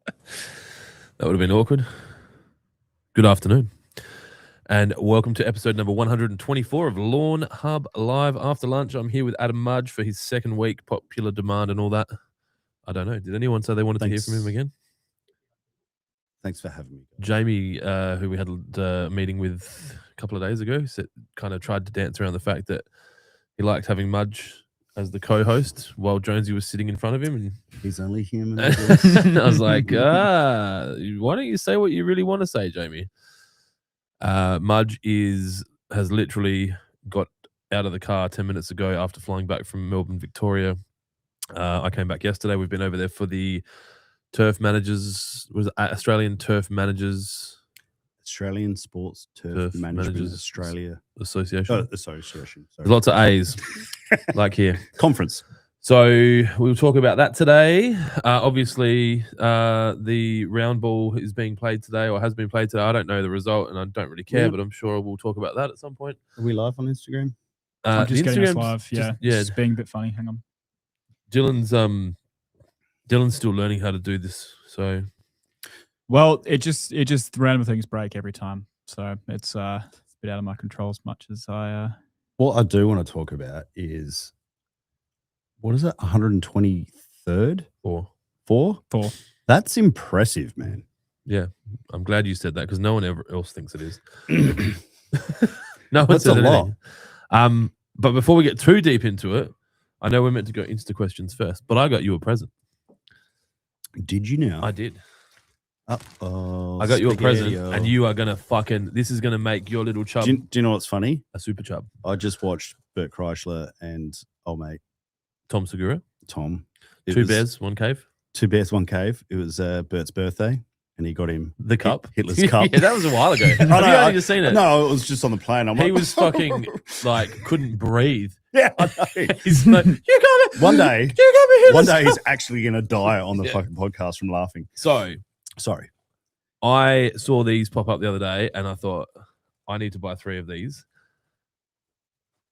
That would have been awkward. Good afternoon. And welcome to episode number 124 of Lawnhub Live After Lunch. I'm here with Adam Mudge for his second week, popular demand and all that. I don't know. Did anyone say they wanted to hear from him again? Thanks for having me. Jamie, who we had a meeting with a couple of days ago, kind of tried to dance around the fact that he liked having Mudge as the co-host while Jonesy was sitting in front of him. And he's only human. I was like, why don't you say what you really want to say, Jamie? Mudge has literally got out of the car 10 minutes ago after flying back from Melbourne, Victoria. I came back yesterday. We've been over there for the Turf Managers, Australian Turf Managers, Australian Sports Turf Management Australia Association. Association. There's lots of A's, like here. Conference. So we'll talk about that today. Obviously, the round ball is being played today or has been played today. I don't know the result and I don't really care, but I'm sure we'll talk about that at some point. Are we live on Instagram? I'm just getting us live. Just being a bit funny. Hang on. Dylan's still learning how to do this. So, well, it just random things break every time. So it's a bit out of my control as much as I. What I do want to talk about is, what is it? 123rd or four? That's impressive, man. Yeah, I'm glad you said that because no one else thinks it is. No one That's said a lot. But before we get too deep into it, I know we're meant to go Insta questions first, but I got you a present. Did you now? I did. Uh-oh. I got you a present, and you are gonna this is gonna make your little chub. Do you know what's funny? A super chub. I just watched Bert Kreischer and old mate Tom Segura. Tom. Two bears, one cave. Two bears, one cave. It was Bert's birthday, and he got him the cup, Hitler's cup. Yeah, that was a while ago. Have you already seen it? No, it was just on the plane. He was fucking couldn't breathe. Yeah, I know. He's like, you got me. One day he's actually going to die on the fucking podcast from laughing. So, sorry. I saw these pop up the other day and I thought, I need to buy 3 of these.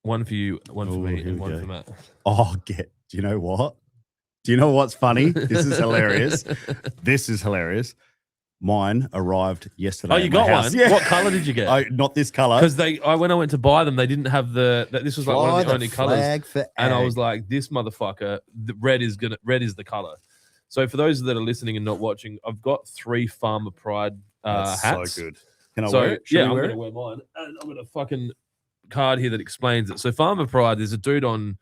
One for you, one for me, and one for Matt. Oh, do you know what? Do you know what's funny? This is hilarious. Mine arrived yesterday. Oh, you got one? Yeah. What color did you get? Not this color. Because when I went to buy them, they didn't have this was like one of the only colors. And I was like, this motherfucker, the red is the color. So for those that are listening and not watching, I've got 3 Farmer Pride hats. So good. Can I wear it? I'm going to wear mine. And I've got a fucking card here that explains it. So Farmer Pride, there's a dude on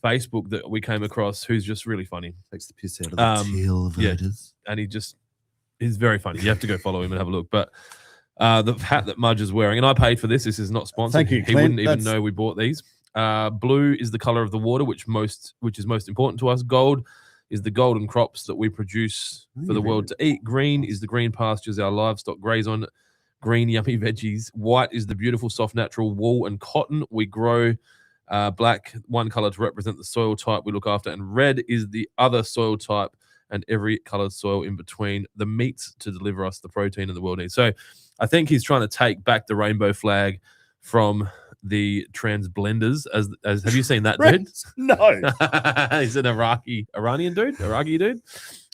Facebook that we came across who's just really funny. Takes the piss out of the teal voters. Yeah, and he's very funny. You have to go follow him and have a look. But the hat that Mudge is wearing, and I paid for this. This is not sponsored. Thank you, He wouldn't even know we bought these. Blue is the color of the water, which is most important to us. Gold is the golden crops that we produce for the world to eat. Green is the green pastures our livestock graze on. Green, yummy veggies. White is the beautiful, soft, natural wool and cotton we grow. Black, one color to represent the soil type we look after. And red is the other soil type and every colored soil in between. The meats to deliver us the protein the world needs. So I think he's trying to take back the rainbow flag from the trans blenders. As have you seen that dude? No. He's an Iranian dude.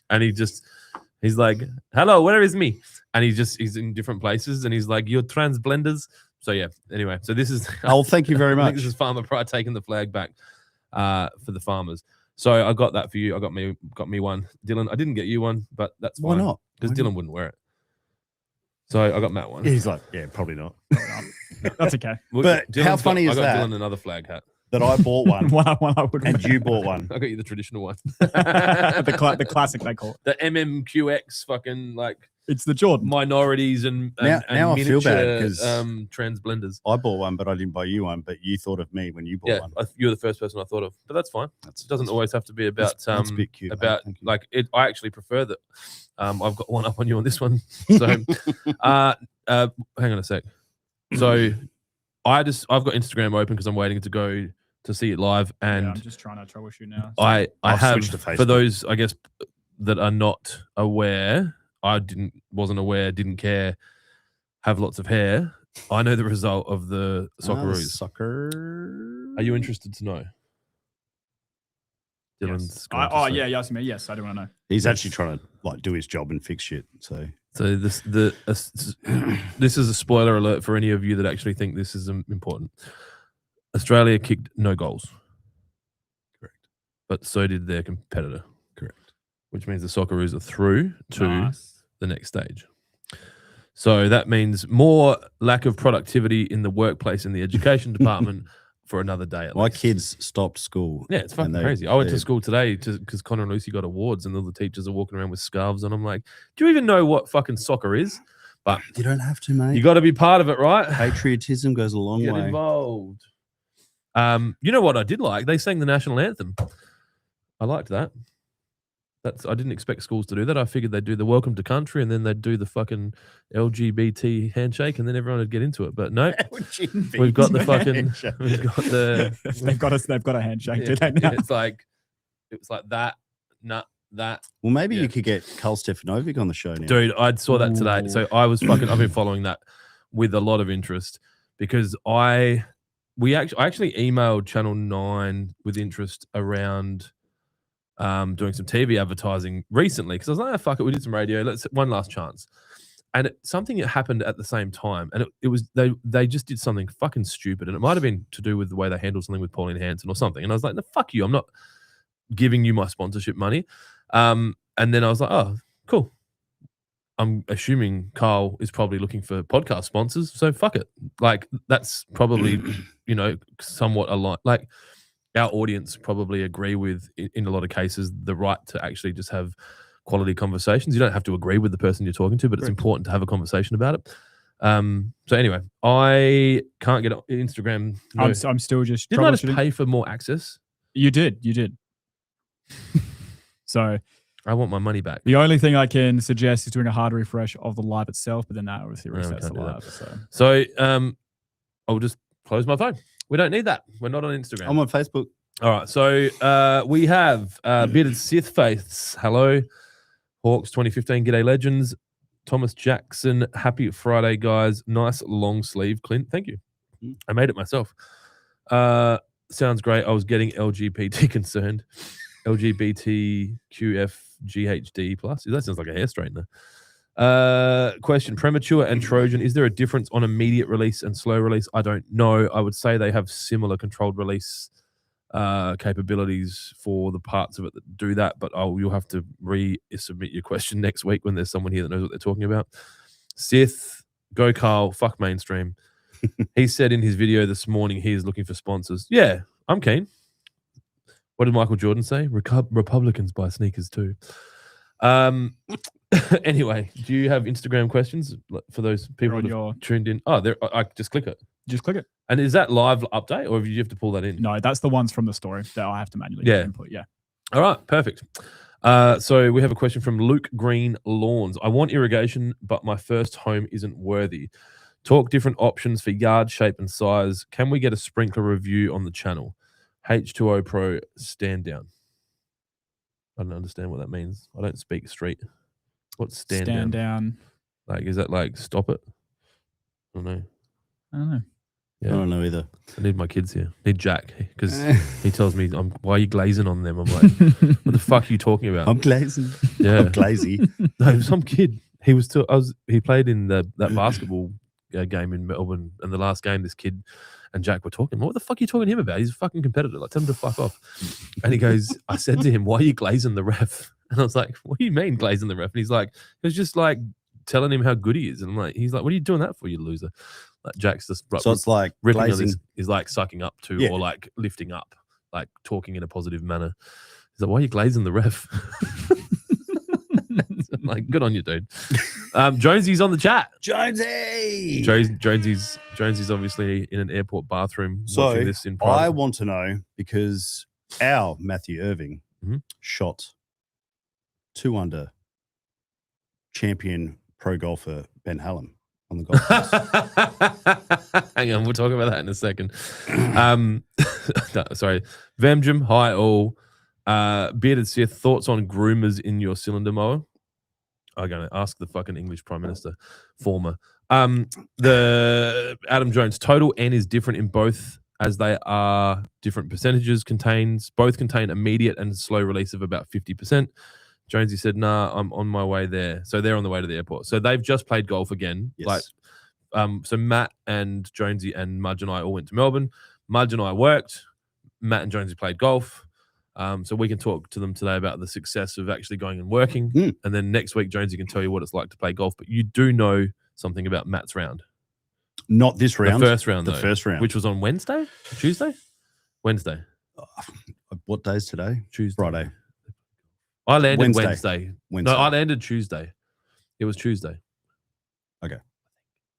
And he's like, hello, where is me? And he's in different places and he's like, you're trans blenders. So yeah, anyway, so this is thank you very much. This is Farmer Pride taking the flag back for the farmers. So I got that for you. I got me one. Dylan, I didn't get you one, but that's fine. Why not? Because Dylan wouldn't wear it. So I got Matt one. He's like, yeah, probably not. That's okay. But how funny is that? I got Dylan another flag hat. That I bought one. one I would and you bought one. I got you the traditional one. the classic they call it. The MMQX fucking it's the Jordan. Minorities and now I feel bad because trans blenders. I bought one, but I didn't buy you one. But you thought of me when you bought one. You're the first person I thought of. But that's fine. It doesn't always have to be about that's a bit cute. About I actually prefer that. I've got one up on you on this one. So hang on a sec. So I've got Instagram open because I'm waiting to go to see it live, and I'm just trying to troubleshoot now. I have, for those I guess that are not aware, wasn't aware, didn't care, have lots of hair. I know the result of the Socceroos. Soccer. Are you interested to know? Dylan's. You asked me. Yes, I do want to know. He's actually trying to like do his job and fix shit. So this is a spoiler alert for any of you that actually think this is important. Australia kicked no goals. Correct. But so did their competitor. Correct. Which means the Socceroos are through to the next stage. So that means more lack of productivity in the workplace in the education department for another day at my least. kids stopped school. Yeah, it's fucking crazy. I went to school today because Connor and Lucy got awards and all the teachers are walking around with scarves and I'm like, do you even know what fucking soccer is? But you don't have to, mate. You got to be part of it, right? Patriotism goes a long way. Get involved. You know what I did like? They sang the national anthem. I liked that. I didn't expect schools to do that. I figured they'd do the welcome to country and then they'd do the fucking LGBT handshake and then everyone would get into it. But no, we've got the fucking, we've got the. they've got a handshake. Do they now? It was like that, that. Well, maybe you could get Karl Stefanovic on the show now. Dude, I saw that today. So I've been following that with a lot of interest because I actually emailed Channel 9 with interest around doing some TV advertising recently because I was like, fuck it, we did some radio. Let's one last chance. And something that happened at the same time, and it was they just did something fucking stupid, and it might have been to do with the way they handled something with Pauline Hanson or something. And I was like, no, fuck you, I'm not giving you my sponsorship money. And then I was like, oh, cool. I'm assuming Carl is probably looking for podcast sponsors, so fuck it. Like that's probably somewhat aligned. Like our audience probably agree with, in a lot of cases, the right to actually just have quality conversations. You don't have to agree with the person you're talking to, but it's important to have a conversation about it. So anyway, I can't get Instagram. No. I'm still just. Didn't I just pay for more access? You did. So I want my money back. The only thing I can suggest is doing a hard refresh of the live itself, but then that obviously resets the live. So I'll just close my phone. We don't need that. We're not on Instagram. I'm on Facebook. All right. So we have Bearded Sith Faiths. Hello. Hawks 2015 G'day Legends. Thomas Jackson. Happy Friday, guys. Nice long sleeve, Clint. Thank you. I made it myself. Sounds great. I was getting LGBT concerned. LGBTQFGHD plus. That sounds like a hair straightener. Question: Premature and Trojan. Is there a difference on immediate release and slow release? I don't know. I would say they have similar controlled release capabilities for the parts of it that do that, but you'll have to resubmit your question next week when there's someone here that knows what they're talking about. Sith, go Carl, fuck mainstream. He said in his video this morning he is looking for sponsors. Yeah, I'm keen. What did Michael Jordan say? Republicans buy sneakers too. Anyway, do you have Instagram questions for those people that have tuned in? Oh, I just click it. Just click it. And is that live update or do you have to pull that in? No, that's the ones from the story that I have to manually input. Yeah. All right, perfect. So we have a question from Luke Green Lawns. I want irrigation, but my first home isn't worthy. Talk different options for yard shape and size. Can we get a sprinkler review on the channel? H2O Pro stand down. I don't understand what that means. I don't speak street. What's stand down? Like, is that like stop it? I don't know. Yeah. I don't know either. I need my kids here. I need Jack because he tells me, why are you glazing on them? I'm like, what the fuck are you talking about? I'm glazing. Yeah. I'm glazy. No, some kid. He played in that basketball game in Melbourne, and the last game, this kid and Jack were talking. What the fuck are you talking to him about? He's a fucking competitor. Like, tell him to fuck off. And he goes, I said to him, why are you glazing the ref? And I was like, what do you mean glazing the ref? And he's like, it was just like telling him how good he is. And I'm like, he's like, what are you doing that for, you loser? Like Jack's just so it's like ripping glazing on is like sucking up to or like lifting up, like talking in a positive manner. He's like, why are you glazing the ref? I'm like, good on you, dude. Jonesy's on the chat. Jonesy. Jonesy's obviously in an airport bathroom watching this in private. I want to know because our Matthew Irving shot 2 under champion pro golfer Ben Hallam on the golf course. Hang on, we'll talk about that in a second. No, sorry. Vamjum, hi all. Bearded Sith, thoughts on groomers in your cylinder mower? I'm going to ask the fucking English Prime Minister, former. The Adam Jones, total N is different in both as they are different percentages. Both contain immediate and slow release of about 50%. Jonesy said, "Nah, I'm on my way there." So they're on the way to the airport. So they've just played golf again. Yes. So Matt and Jonesy and Mudge and I all went to Melbourne. Mudge and I worked. Matt and Jonesy played golf. So we can talk to them today about the success of actually going and working. And then next week, Jonesy can tell you what it's like to play golf. But you do know something about Matt's round. Not this round. The first round, The first round. which was on Wednesday? Tuesday? Wednesday. What day is today? Tuesday. Friday. I landed Wednesday. Wednesday. Wednesday. No, I landed Tuesday. It was Tuesday.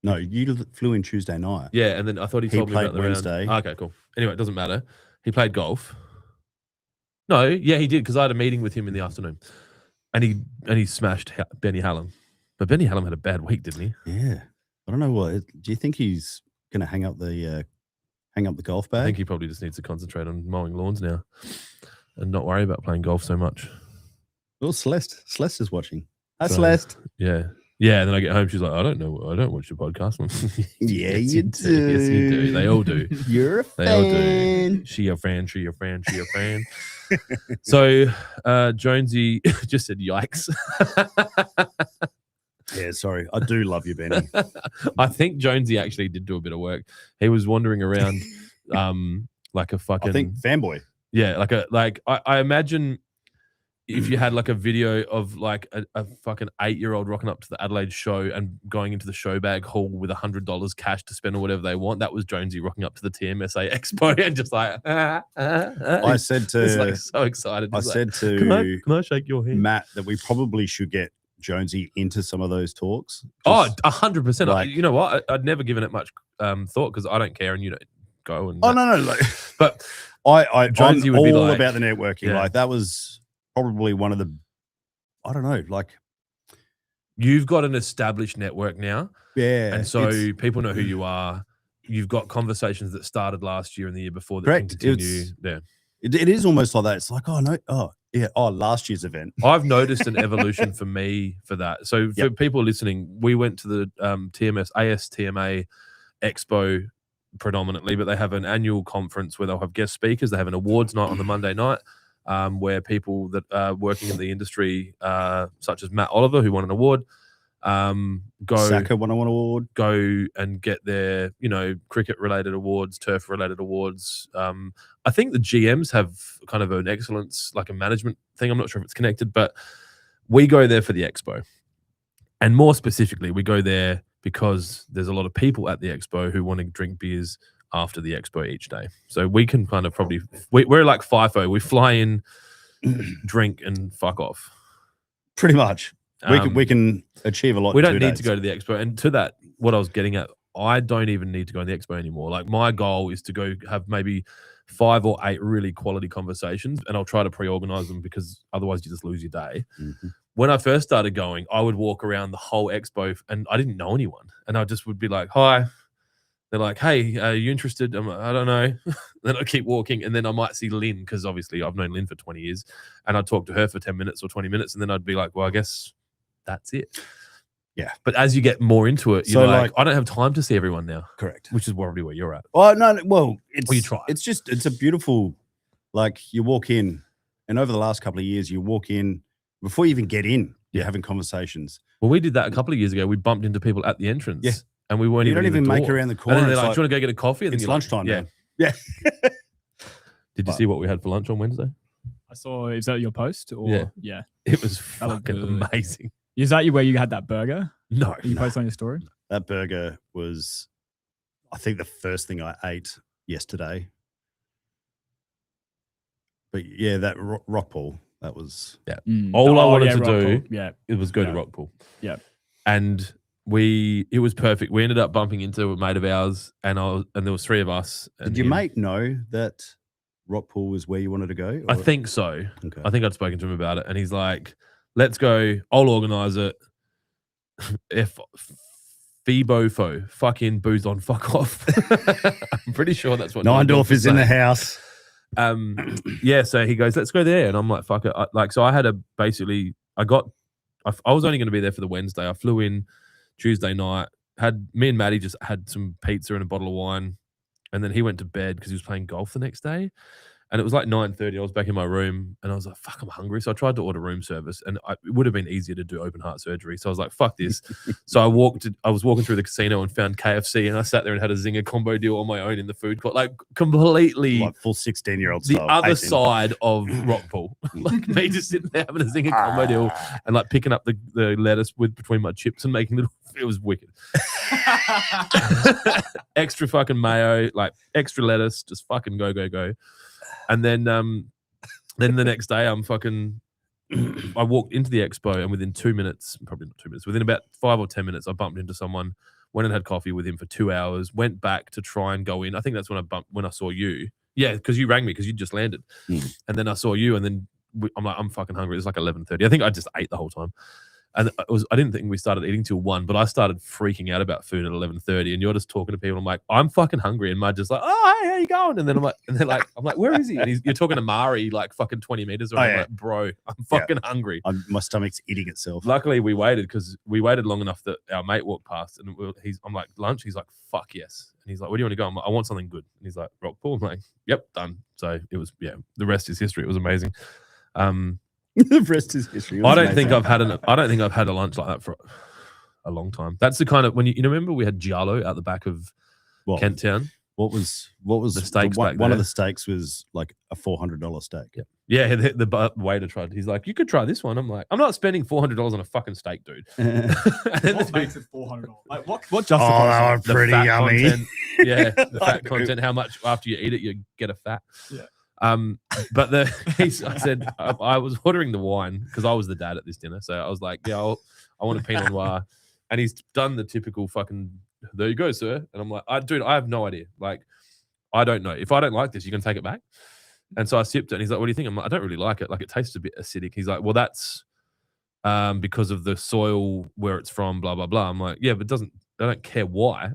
No, you flew in Tuesday night. Yeah, and then I thought he He told me played about the Wednesday. round. Okay, cool. Anyway, it doesn't matter. He played golf. No, yeah, he did because I had a meeting with him in the afternoon, and he smashed Benny Hallam. But Benny Hallam had a bad week, didn't he? Yeah. I don't know what. Do you think he's going to hang up the golf bag? I think he probably just needs to concentrate on mowing lawns now, and not worry about playing golf so much. Well, Celeste is watching. Hi, So- Celeste. Yeah. Yeah, and then I get home, she's like, I don't know, I don't watch your podcast. Yeah, Yes, you Yes, you do. They all do. You're a They all do. fan. She your friend, she your friend, she your friend. So Jonesy just said yikes. Yeah, sorry. I do love you, Benny. I think Jonesy actually did do a bit of work. He was wandering around like a fucking I think fanboy. yeah, I imagine if you had like a video of like a fucking 8-year-old rocking up to the Adelaide show and going into the show bag hall with $100 cash to spend or whatever they want, that was Jonesy rocking up to the TMSA Expo and just like I said It's like to so excited. I He's like, said can to I shake your hand? Matt that we probably should get Jonesy into some of those talks. Oh, Just- 100%. like- You know what? I'd never given it much thought because I don't care and you don't go. And oh no, like, But I'm Jonesy would be all like- about the networking. Yeah. Like that was probably one of the, I don't know, like you've got an established network now. yeah, And so it's- people know who you are. You've got conversations that started last year and the year before that Correct. can continue. It's- Yeah. it is almost like that. It's like, oh no, last year's event. I've noticed an evolution for me for that. So for Yep. people listening, we went to the ASTMA Expo predominantly, but they have an annual conference where they'll have guest speakers. They have an awards night on the Monday night where people that are working in the industry, such as Matt Oliver, who won an award, go Saka 101 award. go and get their, cricket related awards, turf related awards. I think the GMs have kind of an excellence, like a management thing. I'm not sure if it's connected, but we go there for the expo. And more specifically, we go there because there's a lot of people at the expo who want to drink beers after the expo each day. So we can kind of probably, we're like FIFO. We fly in, drink and fuck off. Pretty much. We can achieve a lot. We in don't 2 need days. to go to the expo. And to that, what I was getting at, I don't even need to go to the expo anymore. Like my goal is to go have maybe 5 or 8 really quality conversations, and I'll try to pre-organize them because otherwise you just lose your day. Mhm. When I first started going, I would walk around the whole expo and I didn't know anyone. And I just would be like, hi. They're like, hey, are you interested? I'm like, I don't know. Then I keep walking and then I might see Lynn because obviously I've known Lynn for 20 years and I'd talk to her for 10 minutes or 20 minutes and then I'd be like, well, I guess that's it. Yeah. But as you get more into it, you're So, like, like- I don't have time to see everyone now, Correct. which is probably where you're at. Well, no, well, it's Well, you try. It's a beautiful, like you walk in, and over the last couple of years, you walk in before you even get in, you're Yeah. having conversations. Well, we did that a couple of years ago. We bumped into people at the entrance. Yeah. And we weren't You even don't in the even make door. around the And corner. then they're It's like, like, do you want to go get a coffee? And then it's you're like, lunchtime. yeah. Now. Yeah. Did you But- see what we had for lunch on Wednesday? I saw. Is that your post? Or Yeah. yeah. It was That looked fucking good. amazing. Is that where you had that burger? No. You posted on your story? That burger was, I think, the first thing I ate yesterday. But yeah, that rock pool, that was Mm. All I wanted to Rock do- Pool. Yeah. It was go to Yeah. Rockpool. Yeah. And it was perfect. We ended up bumping into a mate of ours and there was 3 of us. And Did your him. mate know that rock pool was where you wanted to go? I or- think so. Okay. I think I'd spoken to him about it and he's like, let's go. I'll organize it. If Febofo, fucking booze on, fuck off. I'm pretty sure that's what Neindorf is in the saying. house. Yeah, so he goes, let's go there. And I'm like, fuck it. So I had I was only going to be there for the Wednesday. I flew in Tuesday night, me and Maddie just had some pizza and a bottle of wine. And then he went to bed because he was playing golf the next day. And it was like 9:30. I was back in my room and I was like, fuck, I'm hungry. So I tried to order room service and it would have been easier to do open heart surgery. So I was like, fuck this. So I was walking through the casino and found KFC and I sat there and had a zinger combo deal on my own in the food court. Like completely Like full 16-year-old the style. other 18. side of Rockpool. Like me just sitting there having a zinger combo deal and like picking up the lettuce between my chips and making little, it was wicked. Extra fucking mayo, like extra lettuce, just fucking go. And then the next day I walked into the expo and within 2 minutes, probably not 2 minutes, within about 5 or 10 minutes, I bumped into someone, went and had coffee with him for 2 hours, went back to try and go in. I think that's when I saw you. Yeah, because you rang me because you just landed. And then I saw you and then I'm like, I'm fucking hungry. It was like 11:30. I think I just ate the whole time. And I didn't think we started eating till 1, but I started freaking out about food at 11:30. And you're just talking to people. I'm like, I'm fucking hungry. And Mudge is like, oh, hey, how you going? And then I'm like, where is he? And you're talking to Mari like fucking 20 meters away. I'm like, bro, I'm fucking hungry. My stomach's eating itself. Luckily, we waited because we waited long enough that our mate walked past. And I'm like, lunch? He's like, fuck yes. And he's like, where do you want to go? I'm like, I want something good. And he's like, Rockpool. I'm like, yep, done. So it was, the rest is history. It was amazing. The rest is history. I don't think I've had a lunch like that for a long time. That's the kind of when you remember we had giallo out the back of Kent Town. What was the steaks back one there? of the steaks was like a $400 steak. Yeah, the waiter tried. He's like, you could try this one. I'm like, I'm not spending $400 on a fucking steak, dude. And then What makes it $400? Like what Oh, justifies that was pretty yummy. Content, the fat content. How much after you eat it you get a fat. Yeah. But I said I was ordering the wine because I was the dad at this dinner. So I was like, I want a Pinot Noir. And he's done the typical fucking, there you go, sir. And I'm like, dude, I have no idea. Like, I don't know. If I don't like this, you can take it back. And so I sipped it and he's like, what do you think? I'm like, I don't really like it. Like, it tastes a bit acidic. He's like, well, that's because of the soil where it's from, blah, blah, blah. I'm like, yeah, but I don't care why.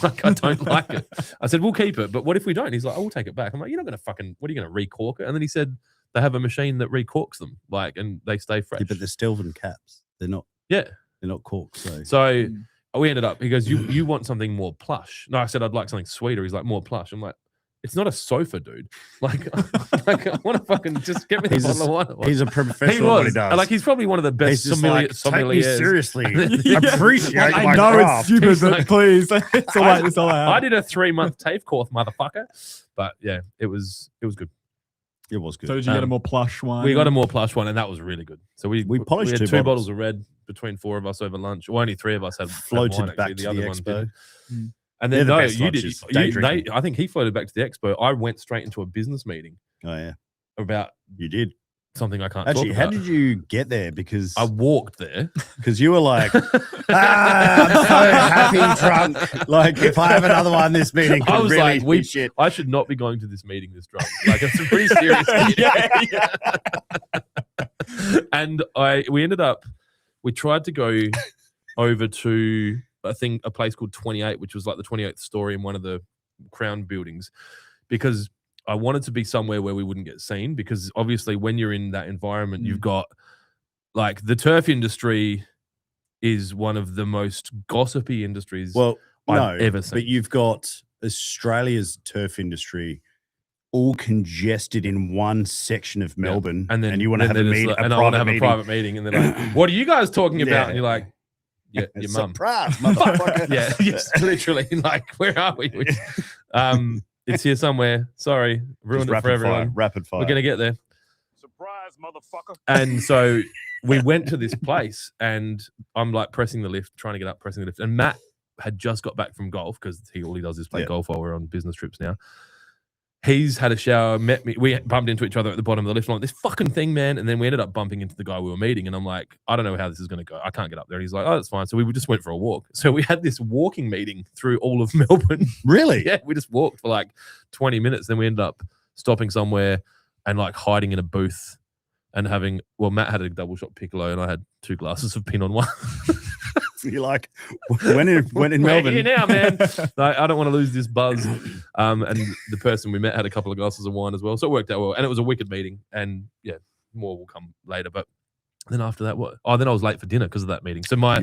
Like, I don't like it. I said, we'll keep it, but what if we don't? He's like, I will take it back. I'm like, you're not going to fucking, what are you going to recork it? And then he said, they have a machine that recorks them, like, and they stay fresh. Yeah, but they're Stilton caps. They're not. Yeah. They're not corked. So we ended up, he goes, you want something more plush? No, I said, I'd like something sweeter. He's like, more plush. I'm like, it's not a sofa, dude. Like I want to fucking just get me the bottle of wine. He's a professional. What he does. Like, he's probably one of the best sommeliers. Take me seriously. Appreciate I my know craft. it's stupid, but please. It's all right. It's all right. I did a 3-month TAFE course, motherfucker. But yeah, it was good. It was good. So did you get a more plush one? We got a more plush one, and that was really good. So we polished had 2 bottles of red between 4 of us over lunch. Well, only 3 of us had floated wine, back actually. to the other expo. one didn't. And then you did. I think he floated back to the expo. I went straight into a business meeting. Oh yeah, about you did something I can't actually. talk How about. did you get there? Because I walked there. Because you were like, I'm so happy drunk. Like, if I have another one, this meeting could I was really like, shit. I should not be going to this meeting this drunk. Like, it's a pretty serious meeting. And we ended up, we tried to go over to a place called 28, which was like the 28th story in one of the Crown buildings, because I wanted to be somewhere where we wouldn't get seen, because obviously when you're in that environment, you've got like the turf industry is one of the most gossipy industries I've ever seen. But you've got Australia's turf industry all congested in one section of Melbourne, and you want to have I want to have a private meeting, and they're like, "What are you guys talking about?" And you're like, "Yeah, your mum." Surprise, motherfucker. Yeah, yes, literally. Like, where are we? It's here somewhere. Sorry, ruined it for everyone. Rapid fire. We're gonna get there. Surprise, motherfucker. And so we went to this place, and I'm like pressing the lift, trying to get up, pressing the lift, and Matt had just got back from golf, because all he does is play golf while we're on business trips now. He's had a shower, met me. We bumped into each other at the bottom of the lift. I'm like, this fucking thing, man. And then we ended up bumping into the guy we were meeting. And I'm like, I don't know how this is going to go. I can't get up there. And he's like, oh, that's fine. So we just went for a walk. So we had this walking meeting through all of Melbourne. Really? Yeah. We just walked for like 20 minutes. Then we ended up stopping somewhere and like hiding in a booth and Matt had a double shot piccolo and I had 2 glasses of Pinot Noir. You're like, when in Melbourne? We're here now, man. I don't want to lose this buzz. And the person we met had a couple of glasses of wine as well. So it worked out well. And it was a wicked meeting. And yeah, more will come later. But then after that, what? Oh, then I was late for dinner because of that meeting. So my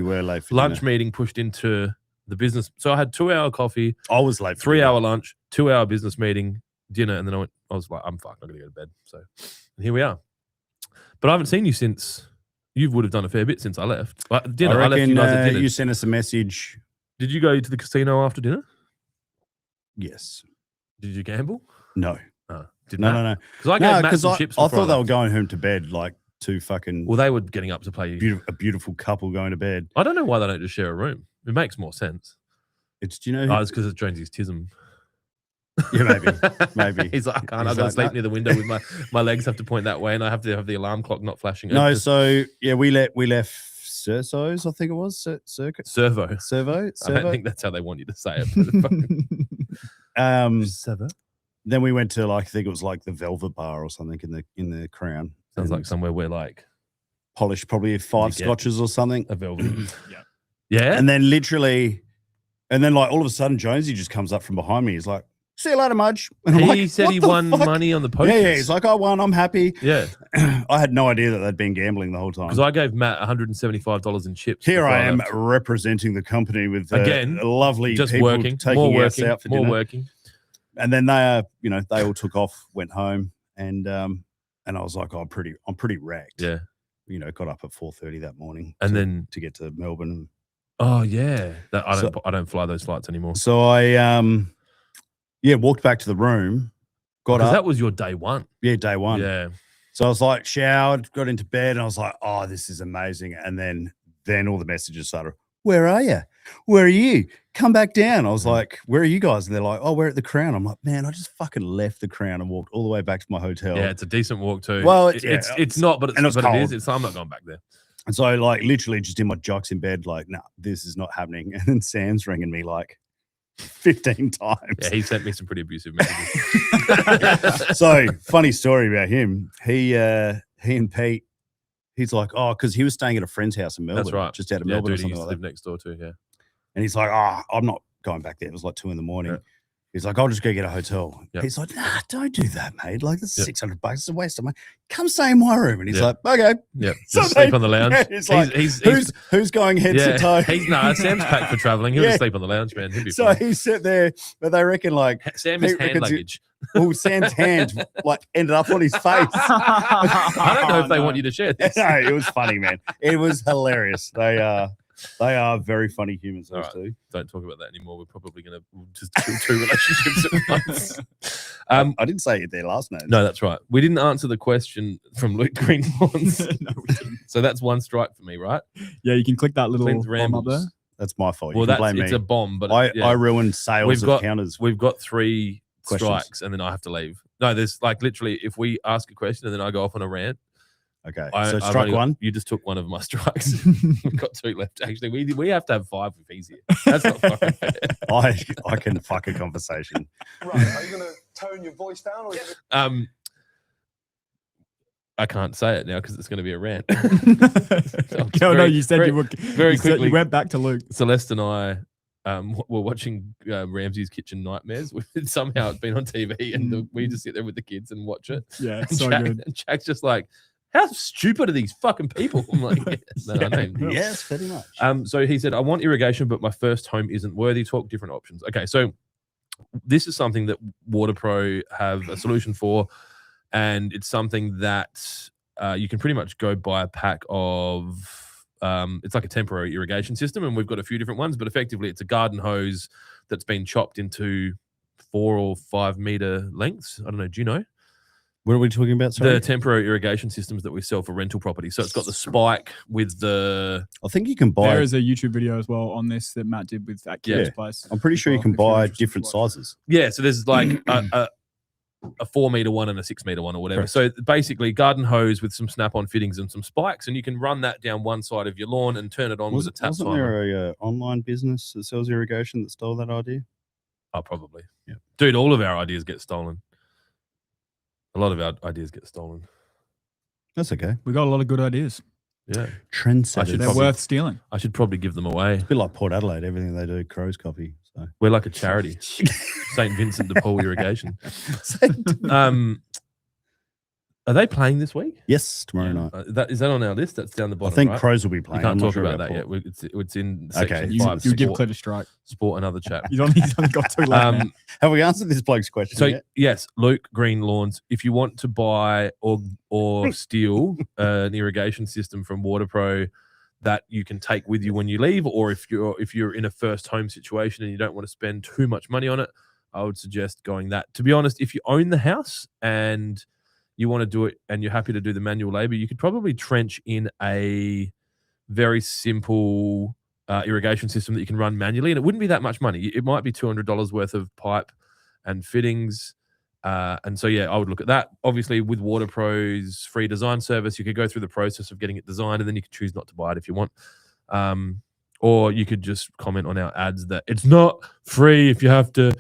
lunch meeting pushed into the business. So I had 2-hour coffee. I was late. 3-hour lunch, 2-hour business meeting, dinner, and then I was like, I'm fucked, I'm going to go to bed. So and here we are. But I haven't seen you since. You would have done a fair bit since I left. Dinner, I left you guys at dinner. You sent us a message. Did you go to the casino after dinner? Yes. Did you gamble? No. No. No. Because I gave Matt some chips. I thought they were going home to bed like two fucking. Well, they were getting up to play. A beautiful couple going to bed. I don't know why they don't just share a room. It makes more sense. It's it's because it's Jonesy's tism. Yeah, maybe. He's like, I can't. I've got to sleep near the window with my legs have to point that way, and I have to have the alarm clock not flashing. No, so yeah, we left Cerso's, I think it was Servo. I don't think that's how they want you to say it. Servo. Then we went to I think it was like the Velvet Bar or something in the Crown. Sounds like somewhere where like polished probably 5 scotches or something. A Velvet. Yeah. And then like all of a sudden Jonesy just comes up from behind me. He's like, "See you later, Mudge." And he said he won money on the poker. Yeah, he's like, "I won. I'm happy." Yeah. I had no idea that they'd been gambling the whole time. Because I gave Matt $175 in chips. Here I am representing the company with again lovely just people working, taking us out for dinner. Working. And then they all took off, went home, and I was like, I'm pretty wrecked. Yeah. Got up at 4:30 that morning, and to get to Melbourne. Oh yeah, I don't fly those flights anymore. So I walked back to the room, got up. That was your day one. Yeah, day one. Yeah. So I was like, showered, got into bed, and I was like, oh, this is amazing. And then all the messages started. Where are you? Where are you? Come back down. I was like, where are you guys? And they're like, oh, we're at the Crown. I'm like, man, I just fucking left the Crown and walked all the way back to my hotel. Yeah, it's a decent walk too. Well, it's not, but it is. I'm not going back there. And so like literally just in my jocks in bed, like, nah, this is not happening. And then Sam's ringing me like 15 times. Yeah, he sent me some pretty abusive messages. So funny story about him. He and Pete, he's like, oh, because he was staying at a friend's house in Melbourne. That's right. Just out of Melbourne or something he used like to live that. next door too, yeah. And he's like, oh, I'm not going back there. It was like 2 a.m. Yeah. He's like, I'll just go get a hotel. Yep. He's like, nah, don't do that, mate. Like, that's $600. It's a waste of money. Come stay in my room. And he's like, okay. Yeah. So just sleep on the lounge. Yeah, he's like, who's going head to toe? Sam's packed for traveling. He'll just sleep on the lounge, man. He'll be so fine. he's sitting there, but they reckon like Sam is hand luggage. Well, Sam's hand like ended up on his face. I don't know if they want you to share this. No, it was funny, man. It was hilarious. They are very funny humans, those two. Don't talk about that anymore. We're probably going to just kill 2 relationships at once. I didn't say it there last night. No, that's right. We didn't answer the question from Luke Greenlawns. No, we didn't. So that's one strike for me, right? Yeah, you can click that little Clint's bomb up there. That's my fault. Well, you can blame me. It's a bomb, but I ruined sales of counters. We've got 3 Questions. strikes, and then I have to leave. No, there's like literally, if we ask a question and then I go off on a rant. Okay, so strike one. You just took one of my strikes. We've got 2 left. Actually, we have to have 5 if he's here. That's not fucking fair. I can fuck a conversation. Right, are you going to tone your voice down? Or I can't say it now because it's going to be a rant. No, you said you would. Very quickly. You went back to Luke. Celeste and I were watching Ramsay's Kitchen Nightmares. Somehow it's been on TV, and we just sit there with the kids and watch it. Yeah, it's so good. And Jack's just like, how stupid are these fucking people? I'm like, Yes, pretty much. So he said, I want irrigation, but my first home isn't worthy. Talk different options. Okay, so this is something that WaterPro have a solution for, and it's something that you can pretty much go buy a pack of. It's like a temporary irrigation system, and we've got a few different ones, but effectively it's a garden hose that's been chopped into 4 or 5 meter lengths. I don't know. Do you know? What are we talking about? Sorry? The temporary irrigation systems that we sell for rental property. So it's got the spike with the. I think you can buy. There is a YouTube video as well on this that Matt did with that kid's place. I'm pretty sure you can buy different sizes. Yeah, so there's like a 4 meter one and a 6 meter one or whatever. Correct. So basically garden hose with some snap-on fittings and some spikes, and you can run that down one side of your lawn and turn it on with a tap Wasn't there a online business that sells irrigation that stole that idea? Oh, probably. Yeah. Dude, all of our ideas get stolen. A lot of our ideas get stolen. That's okay. We got a lot of good ideas. Yeah. Trendsetters. They're worth stealing. I should probably give them away. It's a bit like Port Adelaide. Everything they do, Crows copy. So we're like a charity. St. Vincent de Paul Irrigation. Are they playing this week? Yes, tomorrow night. Is that on our list? That's down the I bottom, think right? Crows will be You playing. can't I'm not talk sure about that Port. yet. It's in Okay, section you- 5. You give sport, Clint a strike. sport another chat. He's only got 2 left. man. Have we answered this bloke's question So yet? yes, Luke, Green Lawns. If you want to buy or steal an irrigation system from WaterPro that you can take with you when you leave, or if you're in a first home situation and you don't want to spend too much money on it, I would suggest going that. To be honest, if you own the house and you want to do it and you're happy to do the manual labor, you could probably trench in a very simple irrigation system that you can run manually, and it wouldn't be that much money. It might be $200 worth of pipe and fittings. And so, yeah, I would look at that. Obviously, with WaterPro's free design service, you could go through the process of getting it designed, and then you could choose not to buy it if you want. Or you could just comment on our ads that it's not free if you have to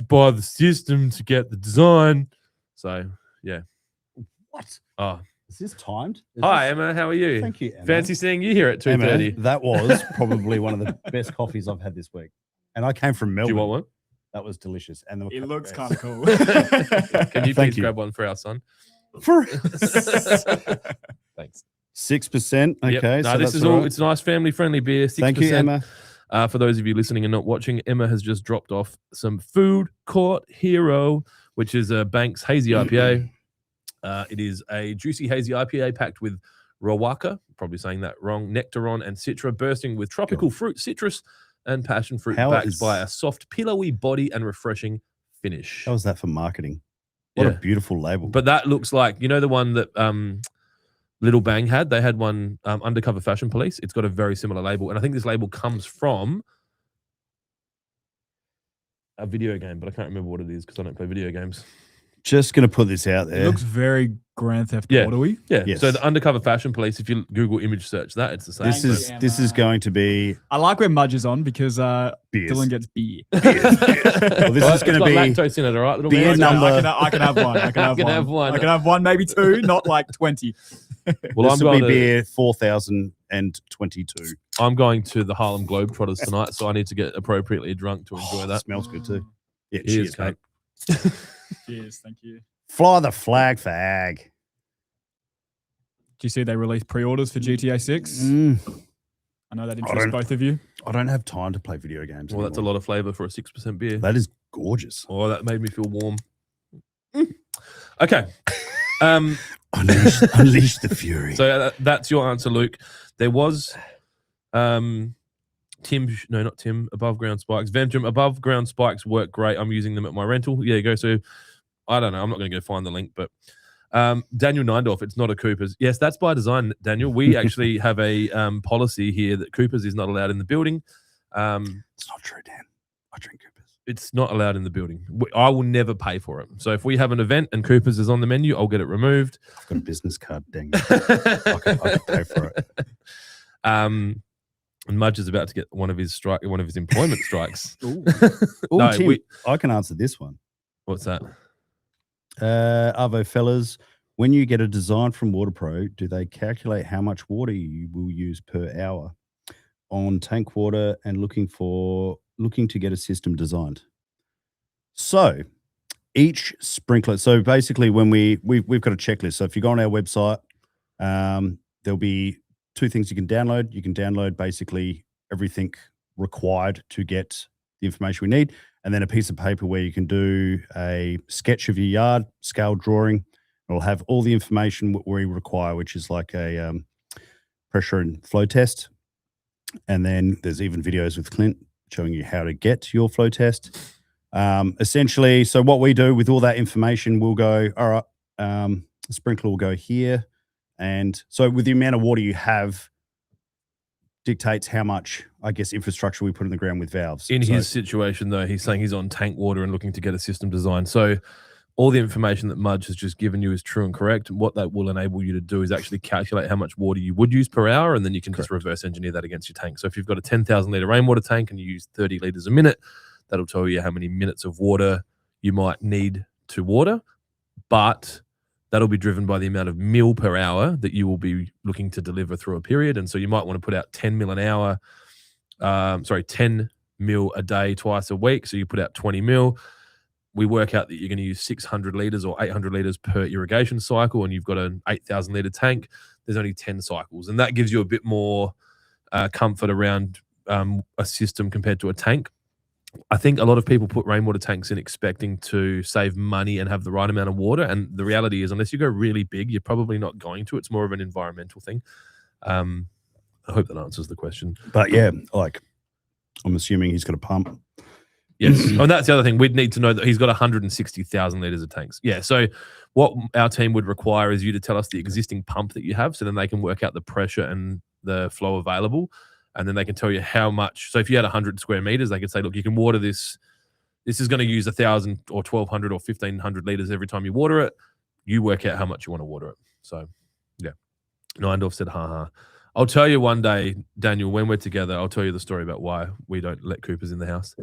buy the system to get the design. So, yeah. What? Oh, Is this timed? hi, Emma. How are you? Thank you, Emma. Fancy seeing you here at Emma, 2:30. that was probably one of the best coffees I've had this week. And I came from Do Melbourne. you want one? That was delicious. And there were It looks kind kind of cool. Can you Thank please you. grab one for our son? for Thanks. 6%. Okay. Yep. No, so this that's is all all. right. It's a nice family-friendly beer. 6%. Thank you, Emma. For those of you listening and not watching, Emma has just dropped off some Food Court Hero, which is a Banks Hazy IPA. It is a juicy hazy IPA packed with Rawaka, probably saying that wrong, Nectaron and Citra, bursting with tropical fruit, citrus, and passion fruit, How backed is- by a soft, pillowy body and refreshing finish. How was that for marketing? What a Yeah. beautiful label. But that looks like, you know, the one that Little Bang had? They had one, Undercover Fashion Police. It's got a very similar label. And I think this label comes from a video game, but I can't remember what it is because I don't play video games. Just going to put this out It there. looks very Grand Theft Yeah. Auto-y. Yeah. Yes. So the Undercover Fashion Police, if you Google image search that, it's the same. This is Emma. this is going to be I like where Mudge is on because beers. Dylan gets beer. Well, this Well, is going it's to got be lactose in it, all right? Little beer man? number- I can have one. I can have can one. have one. I can have one, maybe 2, not like 20. Well, this will be beer 4022. I'm going to the Harlem Globetrotters tonight, so I need to get appropriately drunk to enjoy that. Smells good too. Yeah, Cheers, cheers, mate. Cheers, thank you. Fly the flag, fag. Do you see they released pre-orders for GTA 6? Mm, I know that I interests don't- both of you. I don't have time to play video games. Well, that's a anymore. lot of flavour for a 6% beer. That is gorgeous. Oh, that made me feel warm. Okay. Unleash the fury. So that's your answer, Luke. There was not Tim, Above Ground Spikes. Ventrum, Above Ground Spikes work great. I'm using them at my rental. Yeah, go. So I don't know. I'm not going to go find the link, but Daniel Neindorf, it's not a Cooper's. Yes, that's by design, Daniel. We actually have a policy here that Cooper's is not allowed in the building. It's not true, Dan. I drink Coopers. It's not allowed in the building. I will never pay for it. So if we have an event and Cooper's is on the menu, I'll get it removed. I've got a business card. Dang. I can pay for it. And Mudge is about to get one of his employment strikes. Ooh, No, Tim, I can answer this one. What's that? Arvo fellas, when you get a design from WaterPro, do they calculate how much water you will use per hour on tank water and looking to get a system designed? So each sprinkler. So basically, when we've got a checklist. So if you go on our website, there'll be 2 things you can download. You can download basically everything required to get the information we need, and then a piece of paper where you can do a sketch of your yard, scale drawing. It'll have all the information we require, which is like a pressure and flow test. And then there's even videos with Clint showing you how to get your flow test. Essentially, so what we do with all that information, we'll go, all right, the sprinkler will go here. And so with the amount of water you have dictates how much, I guess, infrastructure we put in the ground with valves. In So- his situation, though, he's saying he's on tank water and looking to get a system designed. So all the information that Mudge has just given you is true and correct. What that will enable you to do is actually calculate how much water you would use per hour, and then you can just reverse engineer that against your tank. So if you've got a 10,000 litre rainwater tank and you use 30 litres a minute, that'll tell you how many minutes of water you might need to water. But that'll be driven by the amount of mil per hour that you will be looking to deliver through a period. And so you might want to put out 10 mil an hour, 10 mil a day twice a week. So you put out 20 mil. we work out that you're going to use 600 litres or 800 litres per irrigation cycle, and you've got an 8,000 litre tank, there's only 10 cycles. And that gives you a bit more comfort around a system compared to a tank. I think a lot of people put rainwater tanks in expecting to save money and have the right amount of water. And the reality is, unless you go really big, you're probably not going to. It's more of an environmental thing. I hope that answers the question. But yeah, like I'm assuming he's got a pump. Yes. And that's the other thing. We'd need to know that he's got 160,000 litres of tanks. Yeah. So what our team would require is you to tell us the existing pump that you have, so then they can work out the pressure and the flow available. And then they can tell you how much. So if you had 100 square meters, they could say, look, you can water this. This is going to use 1,000 or 1,200 or 1,500 liters every time you water it. You work out how much you want to water it. So, yeah. Neindorf said, ha. I'll tell you one day, Daniel, when we're together, I'll tell you the story about why we don't let Coopers in the house.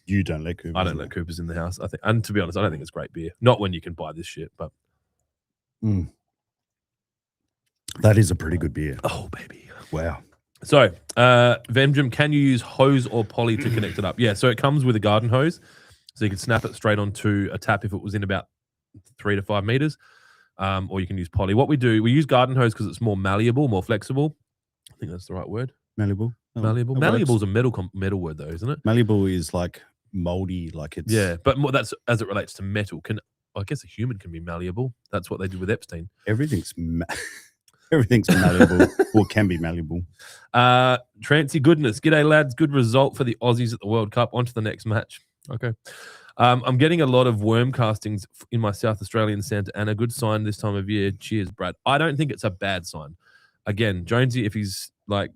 You don't let Coopers. I don't let Coopers in the house. I think, and to be honest, I don't think it's great beer. Not when you can buy this shit, but. That is a pretty good beer. Oh, baby. Wow. So, Vemjum, can you use hose or poly to connect it up? Yeah, so it comes with a garden hose, so you can snap it straight onto a tap if it was in about 3 to 5 meters, or you can use poly. What we do, we use garden hose because it's more malleable, more flexible. I think that's the right word. Malleable. Malleable. Malleable is a metal word, though, isn't it? Malleable is like moldy, like it's but more, that's as it relates to metal. I guess a human can be malleable. That's what they did with Epstein. Everything's malleable or can be malleable. Trancy Goodness. G'day, lads. Good result for the Aussies at the World Cup. On to the next match. Okay. I'm getting a lot of worm castings in my South Australian Santa Ana. Good sign this time of year. Cheers, Brad. I don't think it's a bad sign. Again, Jonesy, if he's like,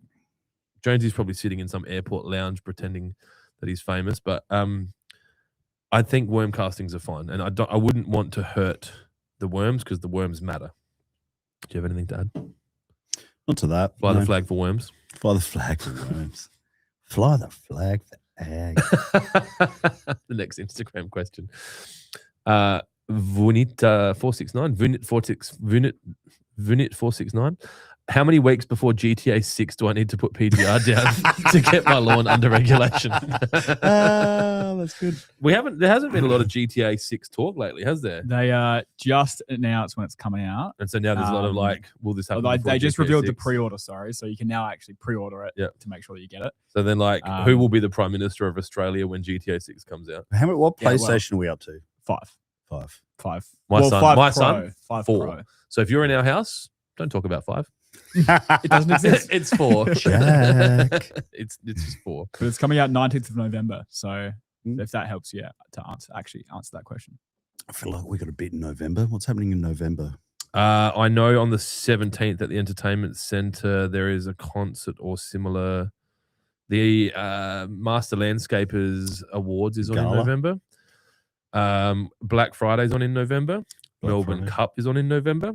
Jonesy's probably sitting in some airport lounge pretending that he's famous, but I think worm castings are fine. And I wouldn't want to hurt the worms because the worms matter. Do you have anything to add? Not to that. Fly the flag for worms. Fly the flag for worms. Fly the flag for egg. The next Instagram question. Vunit469. Vunit469. How many weeks before GTA 6 do I need to put PDR down to get my lawn under regulation? That's good. There hasn't been a lot of GTA 6 talk lately, has there? They just announced when it's coming out. And so now there's a lot of like, will this happen? They just GTA revealed 6? the pre-order, so you can now actually pre-order it to make sure that you get it. So then like, who will be the Prime Minister of Australia when GTA 6 comes out? What PlayStation are we up to? 5. My son, 5 4. Pro. So if you're in our house, don't talk about 5. It doesn't exist. It's 4. Jack. It's just 4. But it's coming out 19th of November. So if that helps you to answer that question. I feel like we got a bit in November. What's happening in November? I know on the 17th at the Entertainment Centre there is a concert or similar. The Master Landscapers Awards is on in November. Black Friday's on in November. Melbourne Cup is on in November.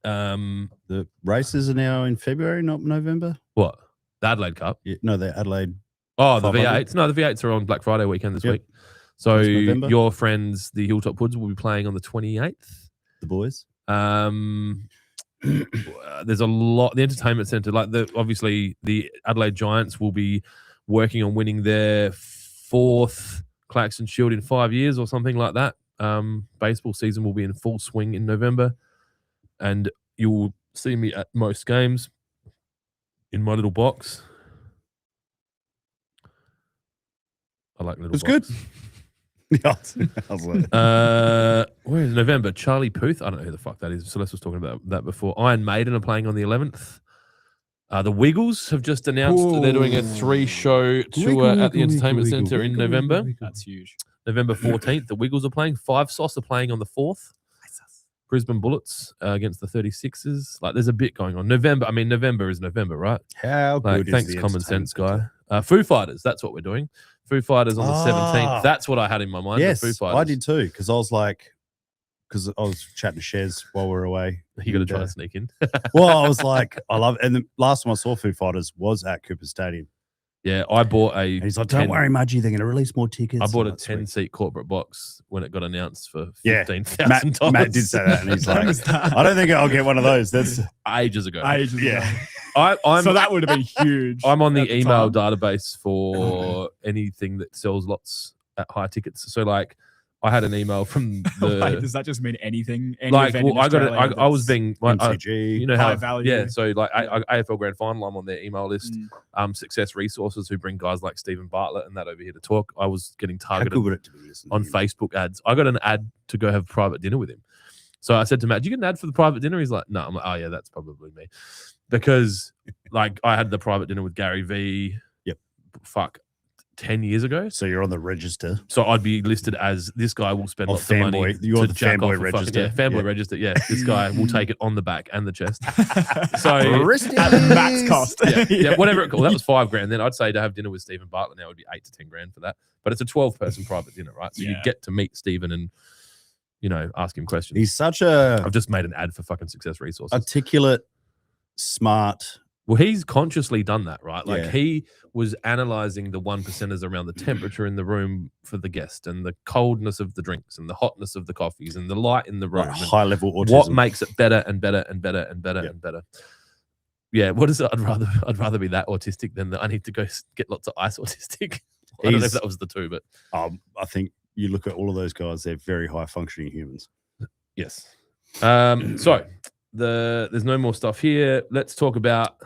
The races are now in February, not November. What? The Adelaide Cup? Yeah, no, the Adelaide. Oh, the V8s. No, the V8s are on Black Friday weekend this week. So your friends, the Hilltop Hoods, will be playing on the 28th. The boys. There's a lot. The Entertainment Centre, obviously the Adelaide Giants will be working on winning their 4th Clarkson Shield in 5 years or something like that. Baseball season will be in full swing in November. And you will see me at most games in my little box. I like little box. It's good. Where is November? Charlie Puth? I don't know who the fuck that is. Celeste was talking about that before. Iron Maiden are playing on the 11th. The Wiggles have just announced that they're doing a 3-show tour at the Entertainment Centre in November. That's huge. November 14th, the Wiggles are playing. 5 Sauce are playing on the 4th. Brisbane Bullets against the 36ers. There's a bit going on. November is November, right? How good is thanks, Common Sense guy. Foo Fighters, that's what we're doing. Foo Fighters on the 17th. That's what I had in my mind. Yes, Foo Fighters. I did too, because I was chatting to Shez while we were away. You got to try to sneak in. Well, I was like, I love it. And the last time I saw Foo Fighters was at Cooper Stadium. Yeah, I bought a. And he's like, don't worry, Mudgy, they're going to release more tickets. I bought a 10-seat corporate box when it got announced for $15,000. Matt did say that, and he's like, I don't think I'll get one of those. That's ages ago. yeah. So that would have been huge. I'm on the email database for anything that sells lots at high tickets. So like, I had an email from the Wait, does that just mean anything? Any like, event in well, Australia I was that's being like, MCG. you know high how value? yeah. So like AFL Grand Final, I'm on their email list. Success Resources, who bring guys like Stephen Bartlett and that over here to talk. I was getting How targeted good would it to be listening on to him? Facebook ads. I got an ad to go have private dinner with him. So I said to Matt, "Do you get an ad for the private dinner?" He's like, "No." I'm like, "Oh yeah, that's probably me," because like I had the private dinner with Gary V. Yep. Fuck. 10 years ago. So you're on the register. So I'd be listed as this guy will spend Or lots of money. fanboy. You're the jack fanboy off a fucking- register. Yeah, fanboy Yeah. register. Yeah. This guy will take it on the back and the chest. So at the max cost. yeah, whatever it called. That was $5,000. Then I'd say to have dinner with Stephen Bartlett now would be $8,000 to $10,000 for that. But it's a 12-person private dinner, right? So you Yeah. get to meet Stephen and ask him questions. He's such a I've just made an ad for fucking Success Resources. articulate, smart. Well, he's consciously done that, right? Like Yeah. he was analyzing the 1%ers around the temperature in the room for the guest and the coldness of the drinks and the hotness of the coffees and the light in the room. Like and high level autism. what makes it better and better and better and better Yep. and better. Yeah, what is it? I'd rather be that autistic than I need to go get lots of ice autistic. I don't know if He's- that was the two, but I think you look at all of those guys; they're very high functioning humans. yes. So there's no more stuff here. Let's talk about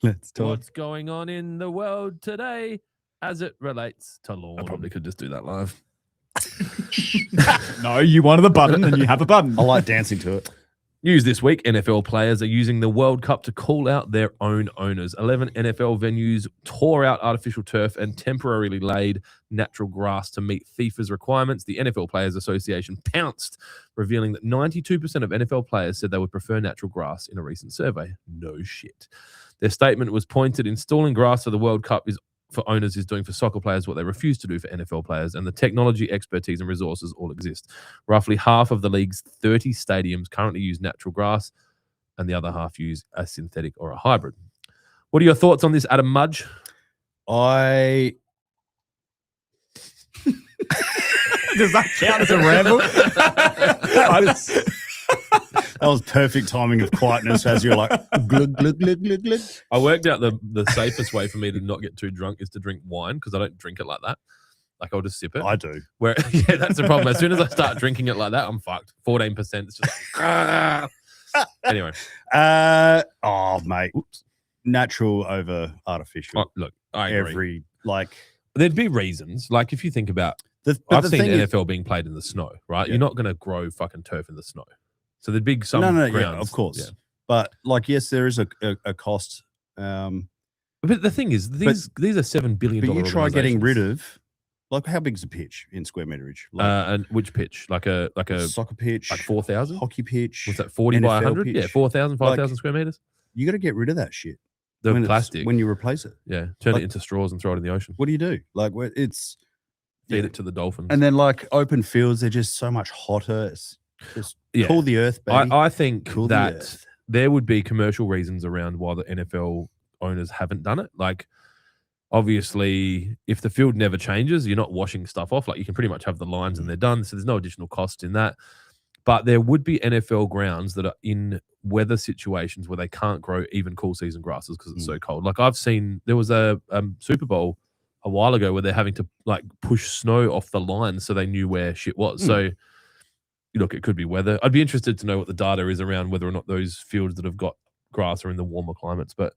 Let's talk. what's going on in the world today as it relates to law. I probably could just do that live. No, you wanted the button and you have a button. I like dancing to it. News this week, NFL players are using the World Cup to call out their own owners. 11 NFL venues tore out artificial turf and temporarily laid natural grass to meet FIFA's requirements. The NFL Players Association pounced, revealing that 92% of NFL players said they would prefer natural grass in a recent survey. No shit. Their statement was pointed, installing grass for the World Cup for owners is doing for soccer players what they refuse to do for NFL players, and the technology, expertise, and resources all exist. Roughly half of the league's 30 stadiums currently use natural grass, and the other half use a synthetic or a hybrid. What are your thoughts on this, Adam Mudge? I Does that count as a ramble? that was perfect timing of quietness as you're like glug glug glug glug glug. I worked out the safest way for me to not get too drunk is to drink wine because I don't drink it like that. Like I'll just sip it. I do. Where yeah, that's the problem. As soon as I start drinking it like that, I'm fucked. 14%. It's just like anyway. Oh mate, Oops. natural over artificial. Oh, look, I agree. Every like There'd be reasons. Like if you think about, the I've seen thing is- NFL being played in the snow, right? Yeah. You're not going to grow fucking turf in the snow. So there'd be some no, yeah, grounds. of course. Yeah. But like, yes, there is a cost. But the thing is, these are $7 billion. But you try getting rid organizations. of, like, how big's a pitch in square meterage? And which pitch? Like a soccer pitch, like 4,000? hockey pitch. What's that? 40 by NFL 100? Yeah, pitch. 4,000, 5,000 Like, square meters. You got to get rid of that shit. The when plastic. when you replace it. Yeah, turn like- it into straws and throw it in the ocean. What do you do? Like, it's Feed yeah. it to the dolphins. And then like open fields, they're just so much hotter. It's just Yeah. cool the earth, baby. I think Cool the that earth. there would be commercial reasons around why the NFL owners haven't done it. Like, obviously, if the field never changes, you're not washing stuff off. Like, you can pretty much have the lines and they're done. So there's no additional cost in that. But there would be NFL grounds that are in weather situations where they can't grow even cool season grasses because it's so cold. Like, I've seen there was a Super Bowl a while ago where they're having to like push snow off the lines so they knew where shit was. So look, it could be weather. I'd be interested to know what the data is around whether or not those fields that have got grass are in the warmer climates. But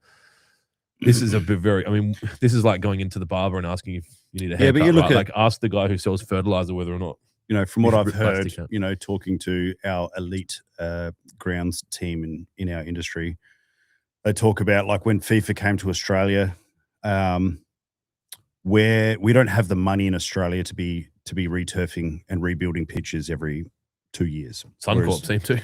this is this is like going into the barber and asking if you need a haircut. but you look right? at- like ask the guy who sells fertilizer whether or not. You know, from what You've I've ripped heard, plastic out. you know, talking to our elite grounds team in our industry, they talk about like when FIFA came to Australia, where we don't have the money in Australia to be returfing and rebuilding pitches every 2 years. Suncorp seem to.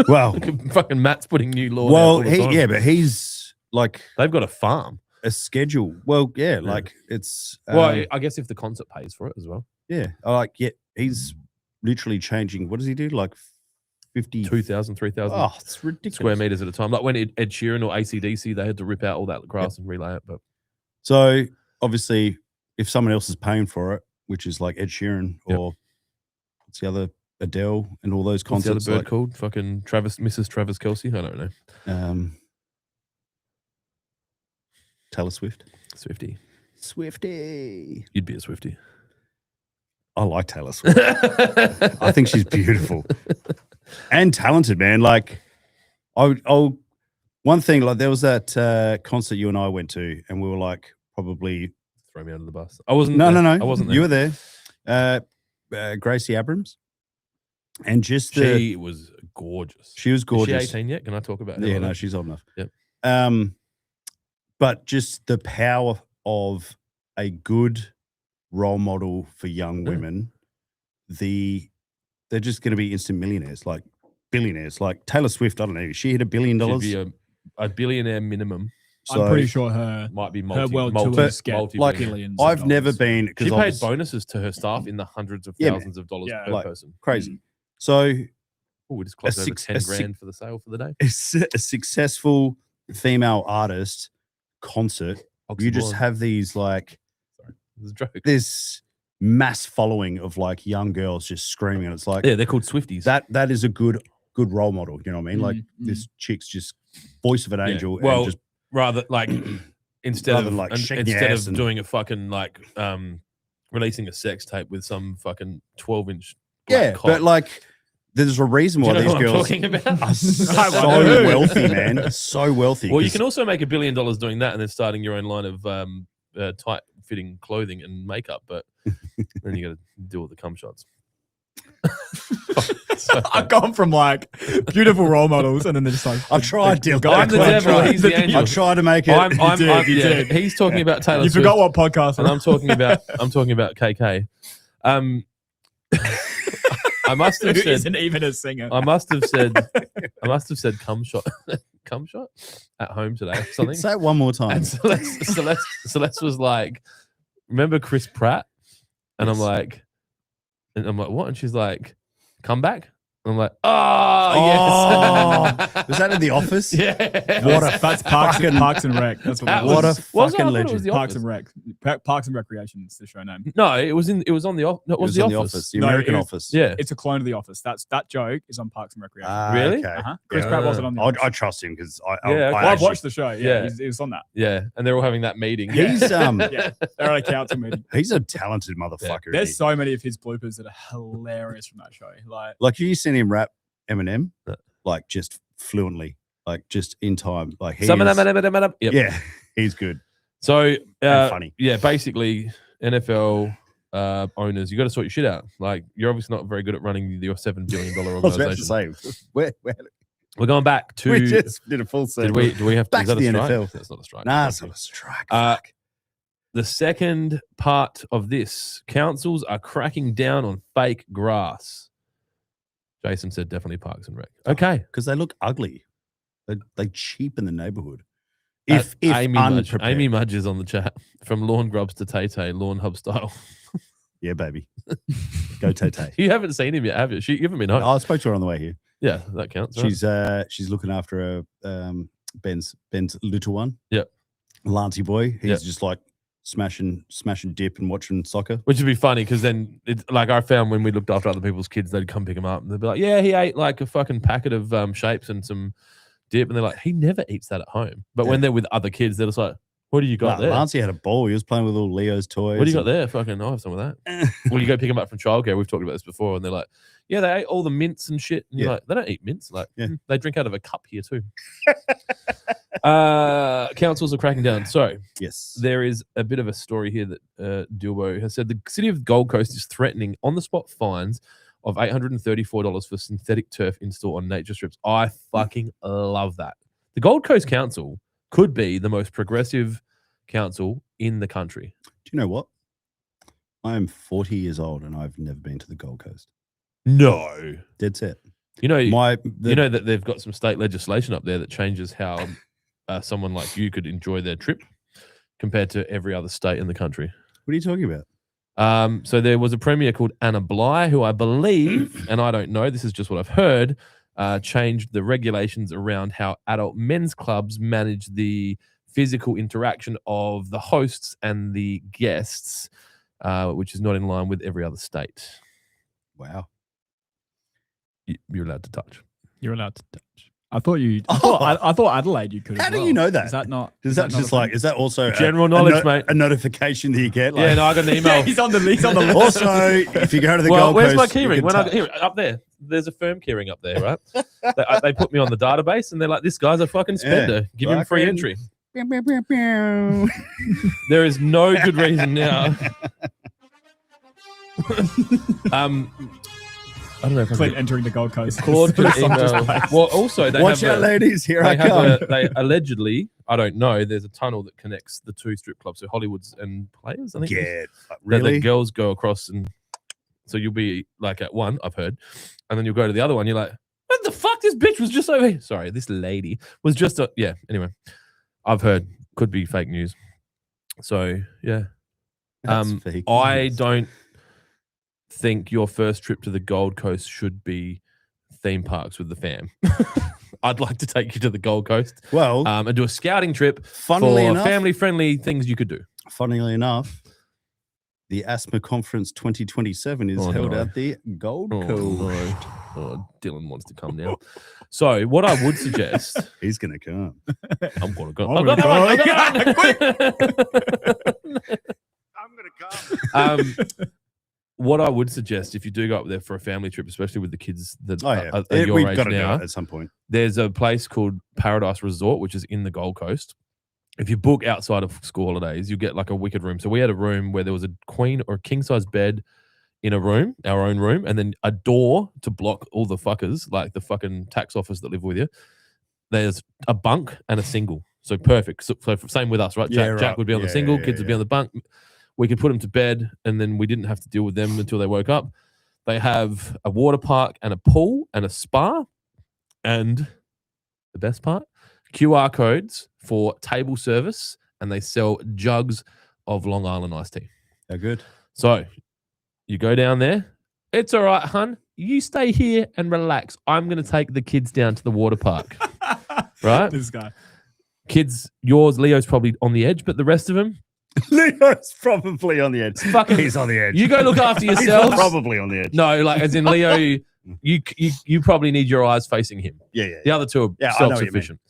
Well, Fucking Matt's putting new law. out well, all the time. but he's like They've got a farm. a schedule. Well, yeah, like it's Well, I guess if the concert pays for it as well. yeah, he's literally changing. What does he do? Like 50 2,000, 3,000 Oh, it's ridiculous. square meters at a time. Like when Ed Sheeran or AC/DC, they had to rip out all that grass and relay it. But So obviously, if someone else is paying for it, which is like Ed Sheeran or what's the other, Adele and all those what's the other concerts, bird like, called? Fucking Mrs. Travis Kelce? I don't know. Taylor Swift. Swifty. Swiftie. You'd be a Swiftie. I like Taylor Swift. I think she's beautiful and talented, man. Like, one thing, like there was that concert you and I went to, and we were like, probably Throw me under the bus. I wasn't. no. I wasn't there. You were there, Gracie Abrams, and just She was gorgeous. she was gorgeous. Is she 18 yet? Can I talk about her? Yeah, no, she's old enough. Yep. But just the power of a good role model for young women, they're just going to be instant millionaires, like billionaires. Like Taylor Swift, I don't know, she hit $1 billion. She'd be a billionaire minimum. So I'm pretty sure her Might be her world tours get like, billions. of I've never dollars. been She because paid bonuses to her staff in the hundreds of thousands of dollars Yeah. per Like, person. crazy. So Oh, we just closed over six- 10 a six- grand for the sale for the day. a successful female artist concert, you just Oxymoron. have these like It's a joke. this mass following of like young girls just screaming, and it's like Yeah, they're called Swifties. that is a good role model. You know what I mean? Like Mm. this chick's just voice of an Yeah. angel. Well, and just rather like instead Rather of than, like, shaking your instead ass of and- doing a fucking like releasing a sex tape with some fucking 12-inch yeah, but like there's a reason Do why you know these who I'm girls talking about? are so wonder. wealthy, man. So wealthy. Well, you 'cause- can also make $1 billion doing that and then starting your own line of tight fitting clothing and makeup, but then you got to deal with the cum shots. I've gone from like beautiful role models, and then they're just like I tried, Dylan. I'm the devil, he's the angel. I tried to make it. You did. He's talking about Taylor You Swift, forgot what podcast. and I'm talking about KK. I must have Who said isn't even a singer. I must have said cum shot at home today or something. Say it one more time. And Celeste was like, remember Chris Pratt? And I'm like, what? And she's like, come back? And I'm like, oh, yes. Was that in The Office? Yeah. What a That's fucking Parks and Rec. That's what, That that what was. a was it? I fucking thought it was legend. The Parks Office. and Rec. Parks and Recreation is the show name. No, it was on the no, it was in the Office. The No, American it was- Office. Yeah. It's a clone of The Office. That joke is on Parks and Recreation. Really? Okay. Uh-huh. Chris Yeah. Pratt wasn't on The I Office. trust him because Yeah, I okay. I've actually- watched the show. Yeah. Yeah, he was on that. Yeah. And they're all having that meeting. He's Yeah, they're at a council meeting. he's a talented motherfucker. isn't he? There's so many of his bloopers that are hilarious from that show. Like you seen him rap Eminem, No. like just fluently, like just in time. Like he's, Yep. yeah, he's good. So funny. Yeah, basically NFL owners, you got to sort your shit out. Like you're obviously not very good at running your $7 billion I was about to organization. say, where We're going back to. we just did a full did circle. we? Do we have to? Back Is that to a the strike? NFL. That's not a strike. Nah, Fuck it's you. not a strike. Fuck. The second part of this, councils are cracking down on fake grass. Jason said definitely Parks and Rec. Okay. Because they look ugly. They cheapen the neighborhood. If If Amy Mudge, unprepared. Amy Mudge is on the chat from lawn grubs to Tay Tay, Lawnhub style. Yeah, baby. Go Tay Tay. You haven't seen him yet, have you? You haven't been home. I spoke to her on the way here. Yeah, that counts. Right? She's looking after Ben's little one. Yep. Lancy boy. He's Yep. just like smashing dip and watching soccer. Which would be funny because then, it's like I found when we looked after other people's kids, they'd come pick him up and they'd be like, "Yeah, he ate like a fucking packet of shapes and some dip," and they're like, "He never eats that at home." But when Yeah. they're with other kids, they're just like, "What do you got there? Lancey had a ball. He was playing with little Leo's toys. What do you got there? Fucking, I'll have some of that." Well, you go pick them up from childcare. We've talked about this before, and they're like, "Yeah, they ate all the mints and shit." And you're Yeah. like, "They don't eat mints. Like, Yeah. they drink out of a cup here too." Councils are cracking down. So Yes. there is a bit of a story here that Dilbo has said the city of Gold Coast is threatening on-the-spot fines of $834 for synthetic turf install on nature strips. I fucking love that. The Gold Coast Council could be the most progressive council in the country. Do you know what? I am 40 years old and I've never been to the Gold Coast. No. Dead set. You know, My you know that they've got some state legislation up there that changes how someone like you could enjoy their trip compared to every other state in the country. what are you talking about? So there was a premier called Anna Bligh, who I believe, and I don't know, this is just what I've heard, changed the regulations around how adult men's clubs manage the physical interaction of the hosts and the guests, which is not in line with every other state. Wow. You're allowed to touch. You're allowed to touch. I thought I thought Adelaide you could. How as do well. you know that? Is that not? Is that just like? Is that also General knowledge, mate? A notification that you get? Like, Yeah, no, I got an email. Yeah, he's on the list. Also, if you go to the Well, Gold where's my Coast, you keyring? can When I touch- here up there, there's a firm keyring up there, right? they put me on the database, and they're like, "This guy's a fucking spender. Give him free entry." Pew, pew, pew, pew. There is no good reason now. I don't know if I Clint can entering the Gold Coast. Claude could email. Well, also they Watch have out, ladies! Here I they come. have they allegedly, I don't know. There's a tunnel that connects the two strip clubs, so Hollywood's and Players. I think. Yeah, That really? the girls go across, and so you'll be like at one, I've heard, and then you'll go to the other one. You're like, what the fuck? This bitch was just over here. Sorry, this lady was just yeah. Anyway, I've heard, could be fake news. So yeah, That's fake I news. don't think your first trip to the Gold Coast should be theme parks with the fam. I'd like to take you to the Gold Coast Well, and do a scouting trip funnily for enough, family-friendly things you could do. funnily enough, the Asthma Conference 2027 is Oh, held no. at the Gold Oh, Coast. no. Oh, Dylan wants to come now. So what I would suggest, He's gonna come. I'm gonna go. I'm I've got gonna that one. I'm gonna come. What I would suggest, if you do go up there for a family trip, especially with the kids that Oh yeah, are your we've age got to do now, it at some point. there's a place called Paradise Resort, which is in the Gold Coast. If you book outside of school holidays, you get like a wicked room. So we had a room where there was a queen or a king size bed in a room, our own room, and then a door to block all the fuckers, like the fucking tax office that live with you. There's a bunk and a single. So perfect. So same with us, right? Yeah, Jack right. would be on the Yeah, single, yeah, kids would be yeah. on the bunk. We could put them to bed, and then we didn't have to deal with them until they woke up. They have a water park and a pool and a spa. And the best part, QR codes for table service, and they sell jugs of Long Island iced tea. How good. So you go down there. It's all right, hun. You stay here and relax. I'm going to take the kids down to the water park. Right? This guy. Kids, yours, Leo's probably on the edge, but the rest of them, Leo's probably on the edge. fucking, He's on the edge. you go look after He's yourselves. probably on the edge. No, like as in Leo, you probably need your eyes facing him. Yeah, yeah. The other two are Yeah, I know what you self-sufficient.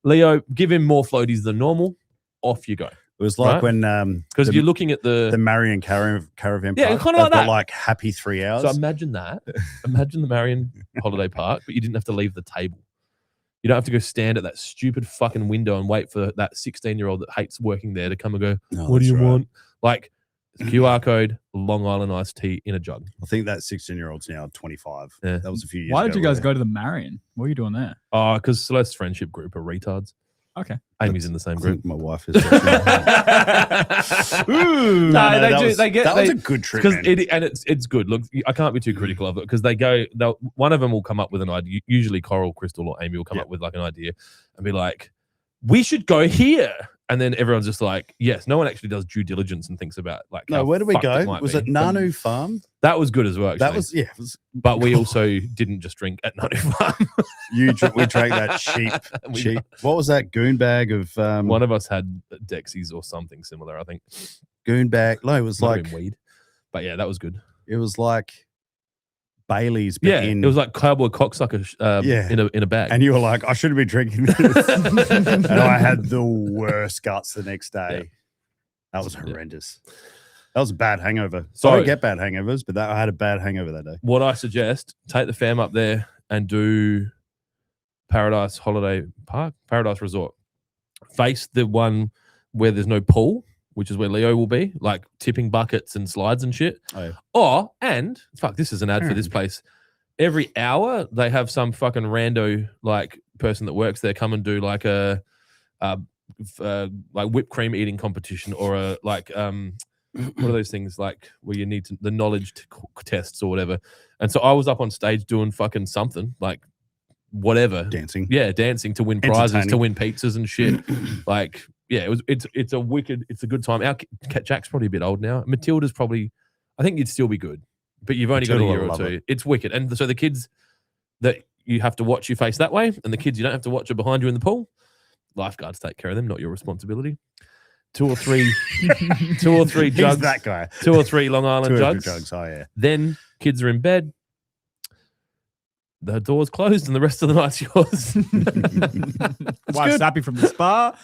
Leo, give him more floaties than normal. Off you go. It was like Right? when Because you're looking at the Marion Caravan Yeah, Park, kinda like they've got that. like happy 3 hours. So imagine that. Imagine the Marion Holiday Park, but you didn't have to leave the table. You don't have to go stand at that stupid fucking window and wait for that 16-year-old that hates working there to come and go, No, what do that's you right. want? Like QR code, Long Island iced tea in a jug. I think that 16-year-old's now 25. Yeah. That was a few years Why ago. did you guys go to the Marion? What are you doing there? Oh, because Celeste's friendship group are retards. Okay. Amy's in the same I group. think my wife is. Ooh, No, they that do. was- They get. that they, was a good trip, because man. it's good. Look, I can't be too critical of it because they go. One of them will come up with an idea. Usually, Coral, Crystal, or Amy will come Yeah. up with like an idea and be like, "We should go here," and then everyone's just like, "Yes." No one actually does due diligence and thinks about like. No, how where did we fucked go? might Was be. it Nanu Farm? That was good as well. Actually. That was, yeah. It was, But we also didn't just drink at Nanu Farm. we drank that cheap. We- What was that goon bag of One of us had Dexies or something similar. I think goon bag? No, it was Might have like been weed. But yeah, that was good. it was like Bailey's. But Yeah, in, it was like cowboy cocksucker. Yeah. in a bag. and you were like, I shouldn't be drinking this. And I had the worst guts the next day. Yeah. That was horrendous. That was a bad hangover. So- I don't get bad hangovers, but I had a bad hangover that day. What I suggest, take the fam up there and do Paradise Holiday Park, Paradise Resort. Face the one where there's no pool, which is where Leo will be, like tipping buckets and slides and shit. Oh, yeah. And fuck, this is an ad for this And. place. Every hour they have some fucking rando like person that works there come and do like a like whipped cream eating competition or a like what are those things like where you need to, the knowledge tests or whatever. And so I was up on stage doing fucking something like whatever. Dancing. Yeah, dancing to win prizes, to Entertaining. win pizzas and shit. Like, yeah, it's a good time. Our Jack's probably a bit old now. Matilda's probably, I think you'd still be good, but you've only got a Matilda year will or love two. it. It's wicked. And so the kids that you have to watch you face that way, and the kids you don't have to watch are behind you in the pool. Lifeguards take care of them, not your responsibility. 2 or 3 He's jugs. that guy. 2 or 3 Long Island 2 or 3 jugs. jugs. Oh, yeah. Then kids are in bed. the door's closed and the rest of the night's yours. Wife's happy from the spa.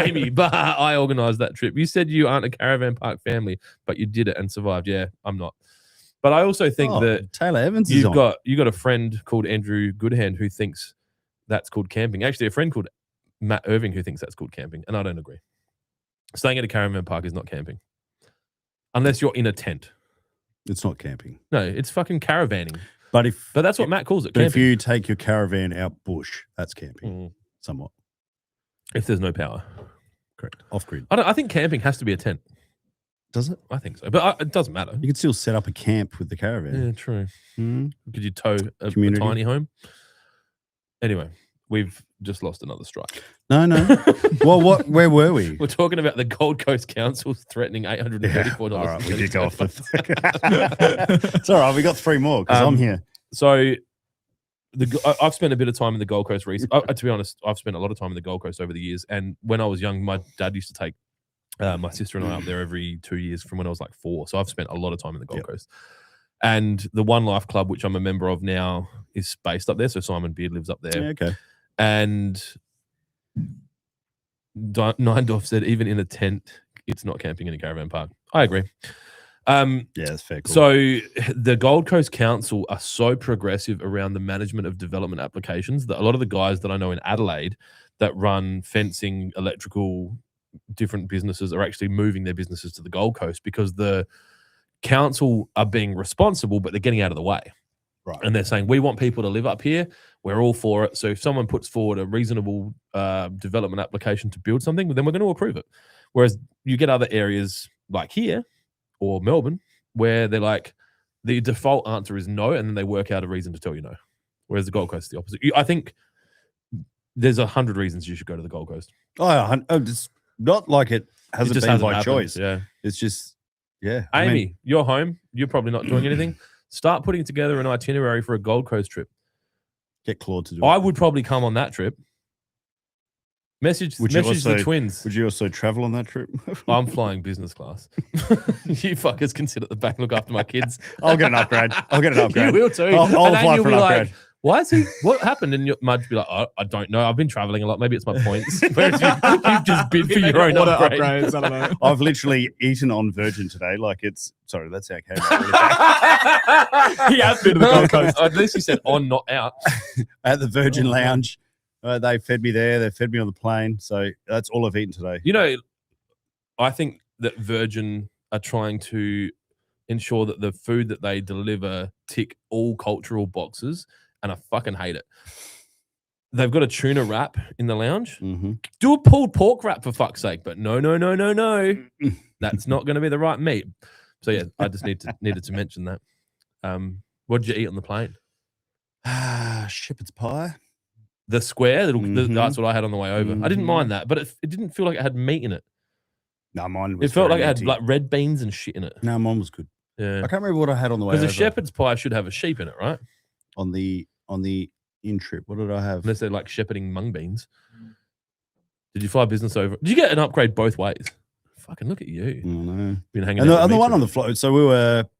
Amy, but I organised that trip. You said you aren't a caravan park family, but you did it and survived. Yeah, I'm not. But I also think that Taylor Evans is you on. got a friend called Andrew Goodhand who thinks that's called camping. Actually, a friend called Matt Irving who thinks that's called camping, and I don't agree. Staying at a caravan park is not camping, unless you're in a tent. It's not camping. No, it's fucking caravanning. But that's what Matt calls it. But Camping. if you take your caravan out bush, that's camping. Somewhat. If there's no power, correct. Off grid. I think camping has to be a tent. Does it? I think so, but it doesn't matter. You can still set up a camp with the caravan. Yeah, true. Mm. Could you tow a tiny home? Anyway, we've just lost another strike. No. Well, where were we? We're talking about the Gold Coast Council threatening $834. All right, we did go off. It's all right. We got 3 more because I'm here. So I've spent a bit of time in the Gold Coast recently. To be honest, I've spent a lot of time in the Gold Coast over the years. And when I was young, my dad used to take my sister and I up there every 2 years from when I was like 4. So I've spent a lot of time in the Gold Coast. And the One Life Club, which I'm a member of now, is based up there. So Simon Beard lives up there. Yeah, okay. And Neindorf said, even in a tent, it's not camping in a caravan park. I agree. Yeah, that's fair. Cool. So the Gold Coast Council are so progressive around the management of development applications that a lot of the guys that I know in Adelaide that run fencing, electrical, different businesses are actually moving their businesses to the Gold Coast because the council are being responsible, but they're getting out of the way. Right. And they're saying, we want people to live up here. We're all for it. So if someone puts forward a reasonable development application to build something, then we're going to approve it. Whereas you get other areas like here or Melbourne where they're like, the default answer is no, and then they work out a reason to tell you no. Whereas the Gold Coast is the opposite. I think there's 100 reasons you should go to the Gold Coast. Oh, it's not like it hasn't been by choice. Yeah. It's just, yeah. Amy, you're home. You're probably not doing anything. Start putting together an itinerary for a Gold Coast trip. Get Claude to do it. I would probably come on that trip. Message the twins. Would you also travel on that trip? I'm flying business class. You fuckers can sit at the back and look after my kids. I'll get an upgrade. You will too. I'll apply you'll for be an like, upgrade. why is he? What happened? And Mudge be like, oh, I don't know. I've been traveling a lot. Maybe it's my points. Whereas you've just bid for your own upgrade. Upgrades, I don't know. I've literally eaten on Virgin today. Like sorry, that's how it came out really bad. He has been to the Gold Coast. At least he said on, not out. At the Virgin Lounge. They fed me there. They fed me on the plane. So that's all I've eaten today. You know, I think that Virgin are trying to ensure that the food that they deliver tick all cultural boxes, and I fucking hate it. They've got a tuna wrap in the lounge. Mm-hmm. Do a pulled pork wrap for fuck's sake, but no. That's not going to be the right meat. So yeah, I just needed to mention that. What did you eat on the plane? Shepherd's pie. The square, that's what I had on the way over. I didn't mind that, but it didn't feel like it had meat in it. No, mine was. It felt like empty. it had like red beans and shit in it. No, mine was good. Yeah, I can't remember what I had on the way over. Because a shepherd's pie should have a sheep in it, right? On the in trip, what did I have? Unless they're like shepherding mung beans. Did you fly business over? Did you get an upgrade both ways? Fucking look at you. Oh, no. Been hanging and out the one on the float. So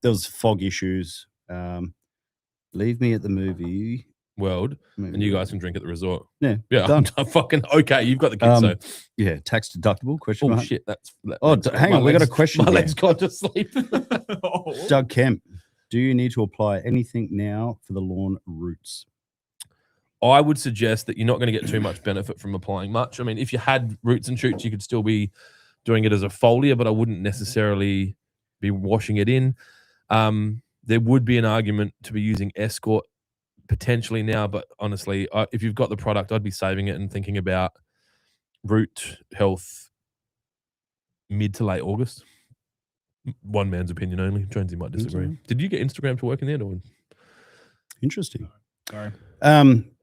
there was fog issues. Leave me at the movie world, and you guys can drink at the resort. Yeah, I'm fucking okay. You've got the kids, so yeah, tax deductible question. Oh shit, hang on, we got a question. My legs gone to sleep. Doug Kemp, do you need to apply anything now for the lawn roots? I would suggest that you're not going to get too much benefit from applying much. I mean, if you had roots and shoots, you could still be doing it as a foliar, but I wouldn't necessarily be washing it in. There would be an argument to be using Escort potentially now, but honestly, if you've got the product, I'd be saving it and thinking about root health mid to late August. One man's opinion only. Jonesy might disagree. Did you get Instagram to work in the end? Or? Interesting. Sorry.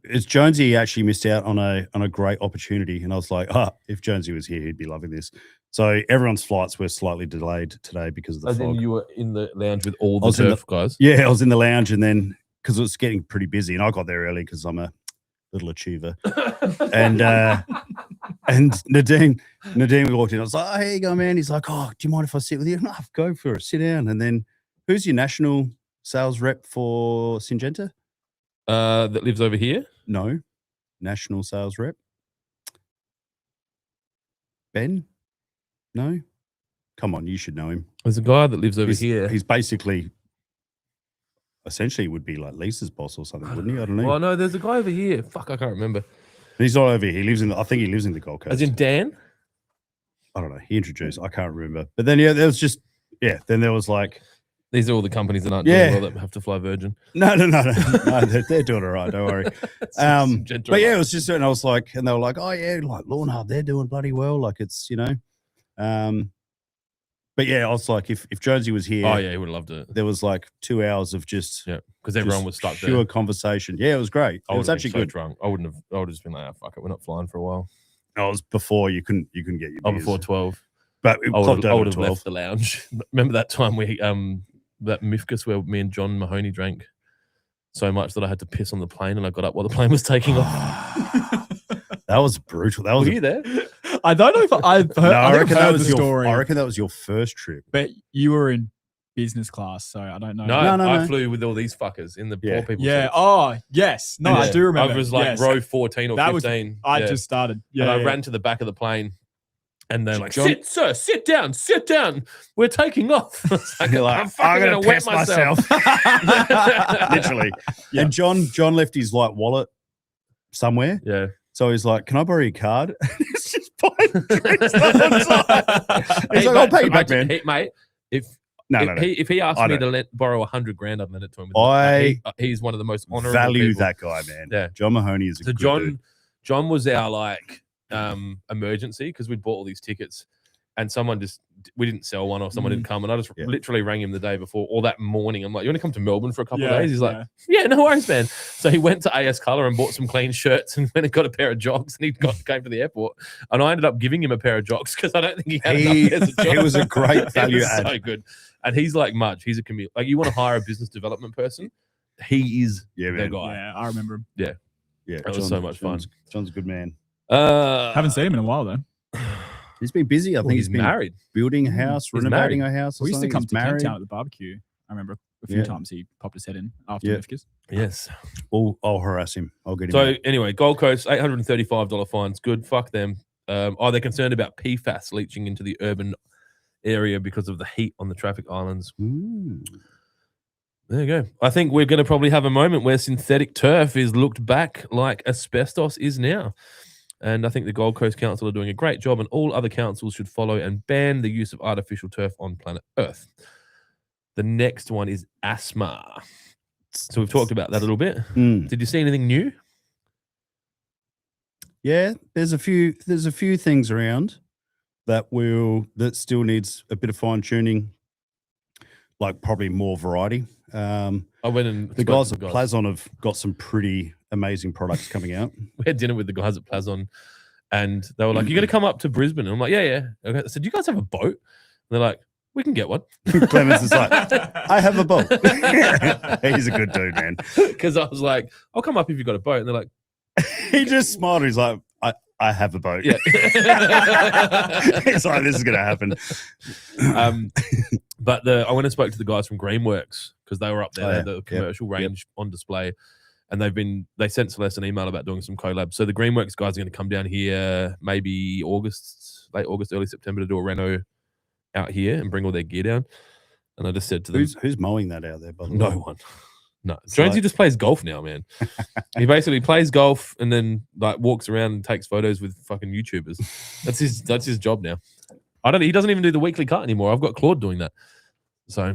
It's Jonesy actually missed out on a great opportunity, and I was like, if Jonesy was here, he'd be loving this. So everyone's flights were slightly delayed today because of the fog. Then you were in the lounge with all the surf guys? Yeah, I was in the lounge, and then because it was getting pretty busy, and I got there early because I'm a little achiever. and Nadeem walked in. I was like, oh, here you go, man. He's like, oh, do you mind if I sit with you? No, go for it. Sit down. And then who's your national sales rep for Syngenta? That lives over here. No. National sales rep. Ben? No? Come on, you should know him. There's a guy that lives over here. He's basically, essentially would be like Lisa's boss or something, wouldn't he? I don't know. Well, no, there's a guy over here. Fuck, I can't remember. He's not over here. He lives in, I think he lives in the Gold Coast. As in Dan? I don't know. He introduced, I can't remember. But then, there was just, then there was like, these are all the companies that aren't doing well that have to fly Virgin. No, they're doing all right. Don't worry. But it was just, and I was like, and they were like, oh yeah, like Lawnhub, they're doing bloody well. Like it's, but yeah, I was like, if Jonesy was here, oh yeah, he would have loved it. There was like 2 hours of just, because everyone was stuck there. Pure conversation. Yeah, it was great. It was actually good. Drunk. I would have just been like, oh, fuck it, we're not flying for a while. No, it was before you couldn't get your beers. Oh, before 12. But I would have left the lounge. Remember that time we that Mifkus where me and John Mahoney drank so much that I had to piss on the plane and I got up while the plane was taking off. That was brutal. Were you there? I don't know if I've heard, I reckon that was the story. I reckon that was your first trip. But you were in business class, so I don't know. No, I flew with all these fuckers in the poor people. Yeah. seats. Oh, yes. No, I do remember. I was like row 14 or 15. I just started. Yeah. And I ran to the back of the plane. And they're like, sit down. We're taking off. Like, You're like, I'm going to wet myself. Literally. Yeah. And John left his like wallet somewhere. Yeah. So he's like, can I borrow your card? He's just buying drinks on the side. He's like, I'll pay you back, man. Mate, if he asked me to borrow $100,000, I'd lend it to him. He's one of the most honorable value people. that guy, man. Yeah. John Mahoney is a good dude. John was our like emergency because we'd bought all these tickets and we didn't sell one or someone didn't come and I just literally rang him the day before or that morning. I'm like, you want to come to Melbourne for a couple of days? He's like, yeah, no worries, man. So he went to AS Colour and bought some clean shirts and went and got a pair of jocks and came to the airport and I ended up giving him a pair of jocks because I don't think he had enough pairs of jocks. It was a great value add. So good. And he's like Mudge. He's a commute. Like you want to hire a business development person, he is the guy. Yeah, I remember him. Yeah. That was so much fun. John's a good man. Haven't seen him in a while though. He's been busy. I think he's been married, building a house, renovating a house. We used to come to Cape Town at the barbecue. I remember a few times he popped his head in after Mifkas. Yes. I'll harass him. I'll get him. So anyway, Gold Coast, $835 fines. Good. Fuck them. They're concerned about PFAS leaching into the urban area because of the heat on the traffic islands. Ooh. There you go. I think we're going to probably have a moment where synthetic turf is looked back like asbestos is now. And I think the Gold Coast Council are doing a great job and all other councils should follow and ban the use of artificial turf on planet Earth. The next one is asthma. So we've talked about that a little bit. Did you see anything new? Yeah, there's a few things around that still needs a bit of fine tuning, like probably more variety. I went and the guys at Plazon have got some pretty amazing products coming out. We had dinner with the guys at Plazon and they were like, you're going to come up to Brisbane? And I'm like, yeah. Okay. I said, do you guys have a boat? And they're like, we can get one. Clemens is like, I have a boat. He's a good dude, man. Because I was like, I'll come up if you've got a boat. And they're like, he just smiled. He's like, I have a boat. Yeah. He's like, this is going to happen. But I went and spoke to the guys from Greenworks because they were up there, the commercial range on display. And they sent Celeste an email about doing some collabs. So the Greenworks guys are going to come down here maybe late August, early September to do a reno out here and bring all their gear down. And I just said to them, who's mowing that out there? By the way? No one. No, Jonesy just plays golf now, man. He basically plays golf and then like walks around and takes photos with fucking YouTubers. That's his job now. He doesn't even do the weekly cut anymore. I've got Claude doing that. So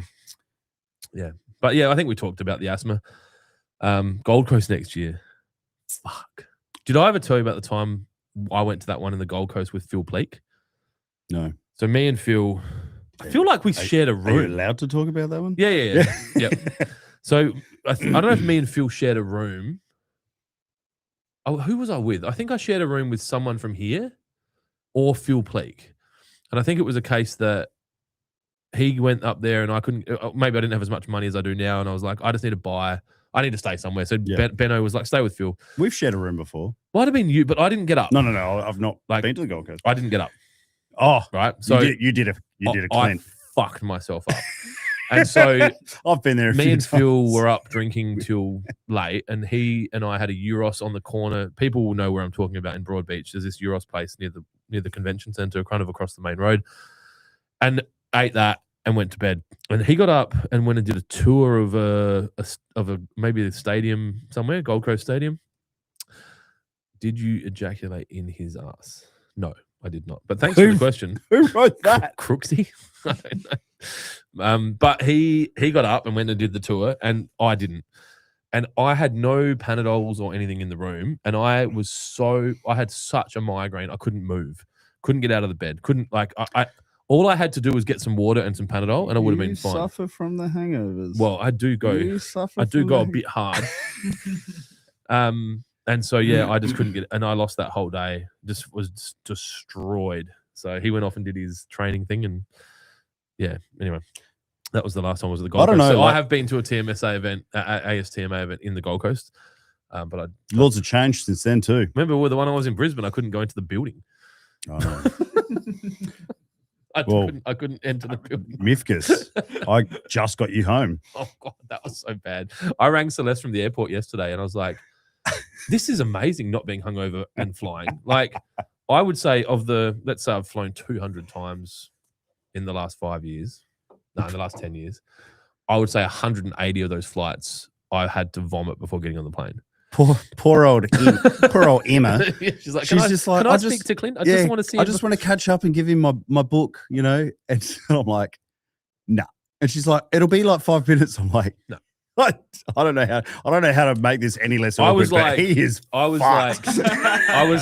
yeah. But yeah, I think we talked about the asthma. Gold Coast next year. Fuck. Did I ever tell you about the time I went to that one in the Gold Coast with Phil Pleak? No. So me and Phil, I feel like we shared a room. Are you allowed to talk about that one? Yeah. So I don't know if me and Phil shared a room. Oh, who was I with? I think I shared a room with someone from here or Phil Pleak. And I think it was a case that he went up there and I couldn't, maybe I didn't have as much money as I do now. And I was like, I need to stay somewhere. So Benno was like, stay with Phil. We've shared a room before. Might have been you, but I didn't get up. No. I've not been to the Gold Coast. I didn't get up. Oh, right. So you did a Clint. I fucked myself up. And so I've been there. me and Phil were up drinking till late, and he and I had a Euros on the corner. People will know where I'm talking about in Broadbeach. There's this Euros place near the convention centre, kind of across the main road, and ate that and went to bed. And he got up and went and did a tour of a maybe a stadium somewhere, Gold Coast Stadium. Did you ejaculate in his ass? No, I did not. But thanks for the question. Who wrote that? Crooksy? I don't know. But he got up and went and did the tour, and I didn't. And I had no Panadols or anything in the room, and I had such a migraine. I couldn't move, couldn't get out of the bed, couldn't all I had to do was get some water and some Panadol, and I would have been fine. You suffer from the hangovers. Well, I do go a bit hard. And so yeah, I just couldn't get it, and I lost that whole day. Just was destroyed. So he went off and did his training thing, and yeah. Anyway, that was the last time I was at the Gold Coast. So I have been to a TMSA event, ASTMA event in the Gold Coast, but laws have changed since then too. Remember, with the one I was in Brisbane, I couldn't go into the building. Oh, no. I couldn't enter the building. Mifkus, I just got you home. Oh God, that was so bad. I rang Celeste from the airport yesterday, and I was like, "This is amazing, not being hungover and flying." Like, I would say let's say I've flown 200 times in the last 5 years. No, in the last 10 years. I would say 180 of those flights I had to vomit before getting on the plane. Poor old Emma. Yeah, she's like, She's just like, can I speak to Clint? I just want to see him. I just want to catch up and give him my book, you know. And so I'm like, no. And she's like, it'll be like 5 minutes. I'm like, no. I don't know how to make this any less awkward. I was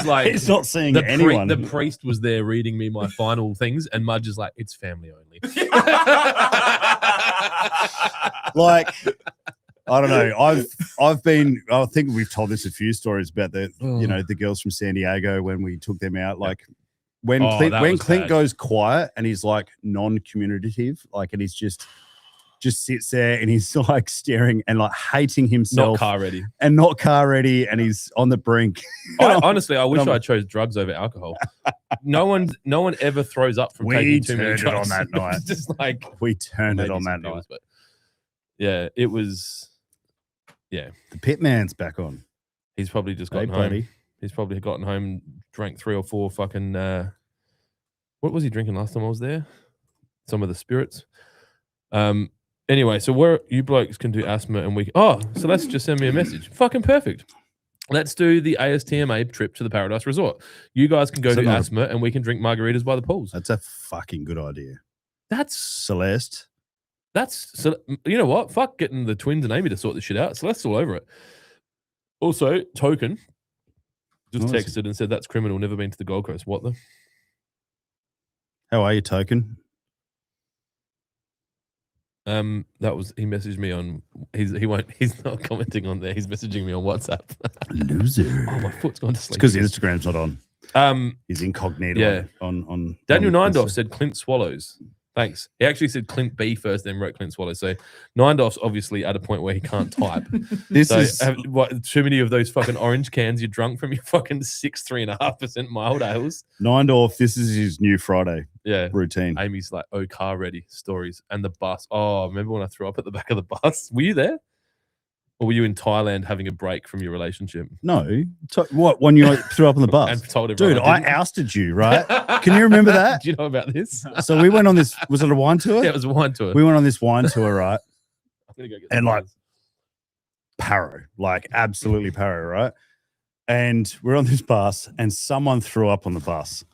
like, he's not seeing anyone. The priest was there reading me my final things, and Mudge is like, it's family only. Like, I don't know. I think we've told this a few stories about the girls from San Diego when we took them out. Like when Clint goes quiet and he's like non-communicative, like, and he's just sits there and he's like staring and like hating himself. Not car ready. And he's on the brink. Honestly, I wish I chose drugs over alcohol. No one ever throws up from taking too many drugs. On that night. Just like we turned it on that night. But yeah, it was. Yeah, the pit man's back on. He's probably just gotten home. Buddy. He's probably gotten home, drank 3 or 4 fucking. What was he drinking last time I was there? Some of the spirits. Anyway, so you blokes can do asthma, and so let's just send me a message. Fucking perfect. Let's do the ASTMA trip to the Paradise Resort. You guys can go do asthma, and we can drink margaritas by the pools. That's a fucking good idea. That's Celeste. You know what? Fuck getting the twins and Amy to sort this shit out. Celeste's all over it. Also, Token just texted and said that's criminal. Never been to the Gold Coast. What the? How are you, Token? He messaged me on. He's not commenting on there. He's messaging me on WhatsApp. Loser. Oh, my foot's gone to sleep. It's because Instagram's not on. He's incognito. Yeah. On Daniel Neindorf said Clint swallows. Thanks. He actually said Clint B first, then wrote Clint swallows. So Neindorf's obviously at a point where he can't type. Too many of those fucking orange cans you drunk from your fucking 3.5% mild ales. Neindorf, this is his new Friday routine. Amy's like, car ready stories. And the bus. Oh, remember when I threw up at the back of the bus? Were you there? Or were you in Thailand having a break from your relationship? No. What, when you threw up on the bus? And told everyone. Dude, I ousted you, right? Can you remember that? Do you know about this? So we went on this, was it a wine tour? Yeah, it was a wine tour. We went on this wine tour, right? I'm going to go get and like paro, like absolutely paro, right? And we're on this bus and someone threw up on the bus.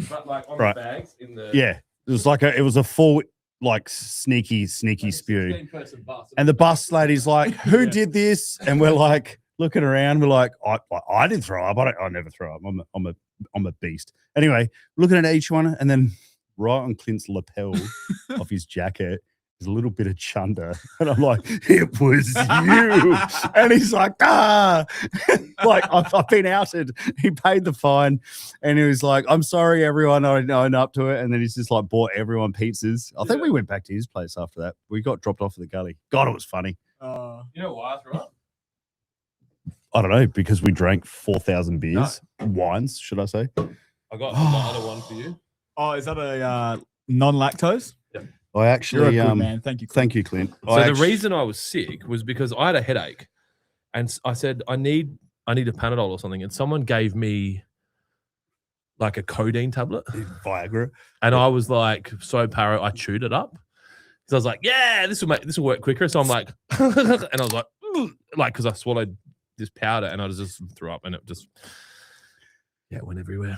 But like on the bags in the... Yeah. It was a full... like sneaky spew. And the bus lady's like, who did this? And we're like looking around. We're like, I didn't throw up. I never throw up. I'm a beast. Anyway, looking at each one, and then right on Clint's lapel of his jacket is a little bit of chunder. And I'm like, it was you. And he's like, like I've been outed. He paid the fine and he was like, I'm sorry, everyone. I own up to it. And then he's just like bought everyone pizzas. I think we went back to his place after that. We got dropped off at the gully. God, it was funny. You know why I threw up? I don't know, because we drank 4,000 beers. No. Wines, should I say? I got another one for you. Oh, is that a non-lactose? Yeah. I You're a actually, good man. Thank you. Clint. thank you, Clint. So the reason I was sick was because I had a headache, and I said I need a Panadol or something, and someone gave me like a codeine tablet, Viagra. and I was like so paro, I chewed it up. So I was like, yeah, this will work quicker. So I'm like, and I was like, because I swallowed this powder, and I just threw up, and it just it went everywhere.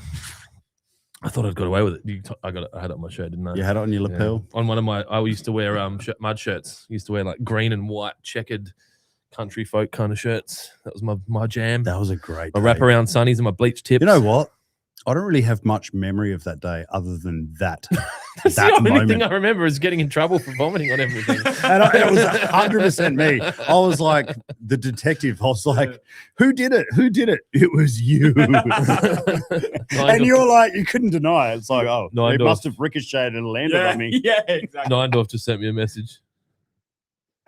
I thought I'd got away with it. I had it on my shirt, didn't I? You had it on your lapel. On one of my, I used to wear mud shirts. I used to wear like green and white checkered country folk kind of shirts. That was my jam. That was a great My day. wraparound sunnies and my bleach tips. You know what? I don't really have much memory of that day other than that. That's that the only moment. thing I remember is getting in trouble for vomiting on everything. And it was 100% me. I was like the detective. I was like, who did it? Who did it? It was you. And you're like, you couldn't deny it. It's like, oh, it must have ricocheted and landed on me. Yeah, exactly. Neindorf just sent me a message.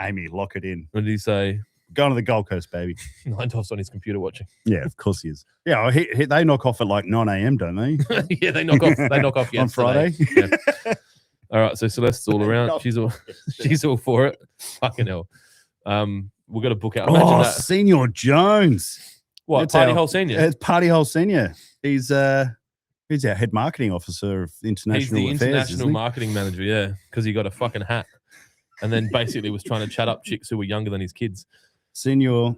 Amy, lock it in. What did he say? Going to the Gold Coast, baby. Neindorf's on his computer watching. Yeah, of course he is. Yeah, well, they knock off at like 9 a.m., don't they? Yeah, they knock off. They knock off on Friday. Yeah. All right, so Celeste's all around. She's all for it. Fucking hell. We've got to book out. Imagine that. Senior Jones. What? That's Party Hole Senior. It's Party Hole Senior. He's our head marketing officer of international He's the affairs. international marketing manager. Yeah, because he got a fucking hat, and then basically was trying to chat up chicks who were younger than his kids. Senior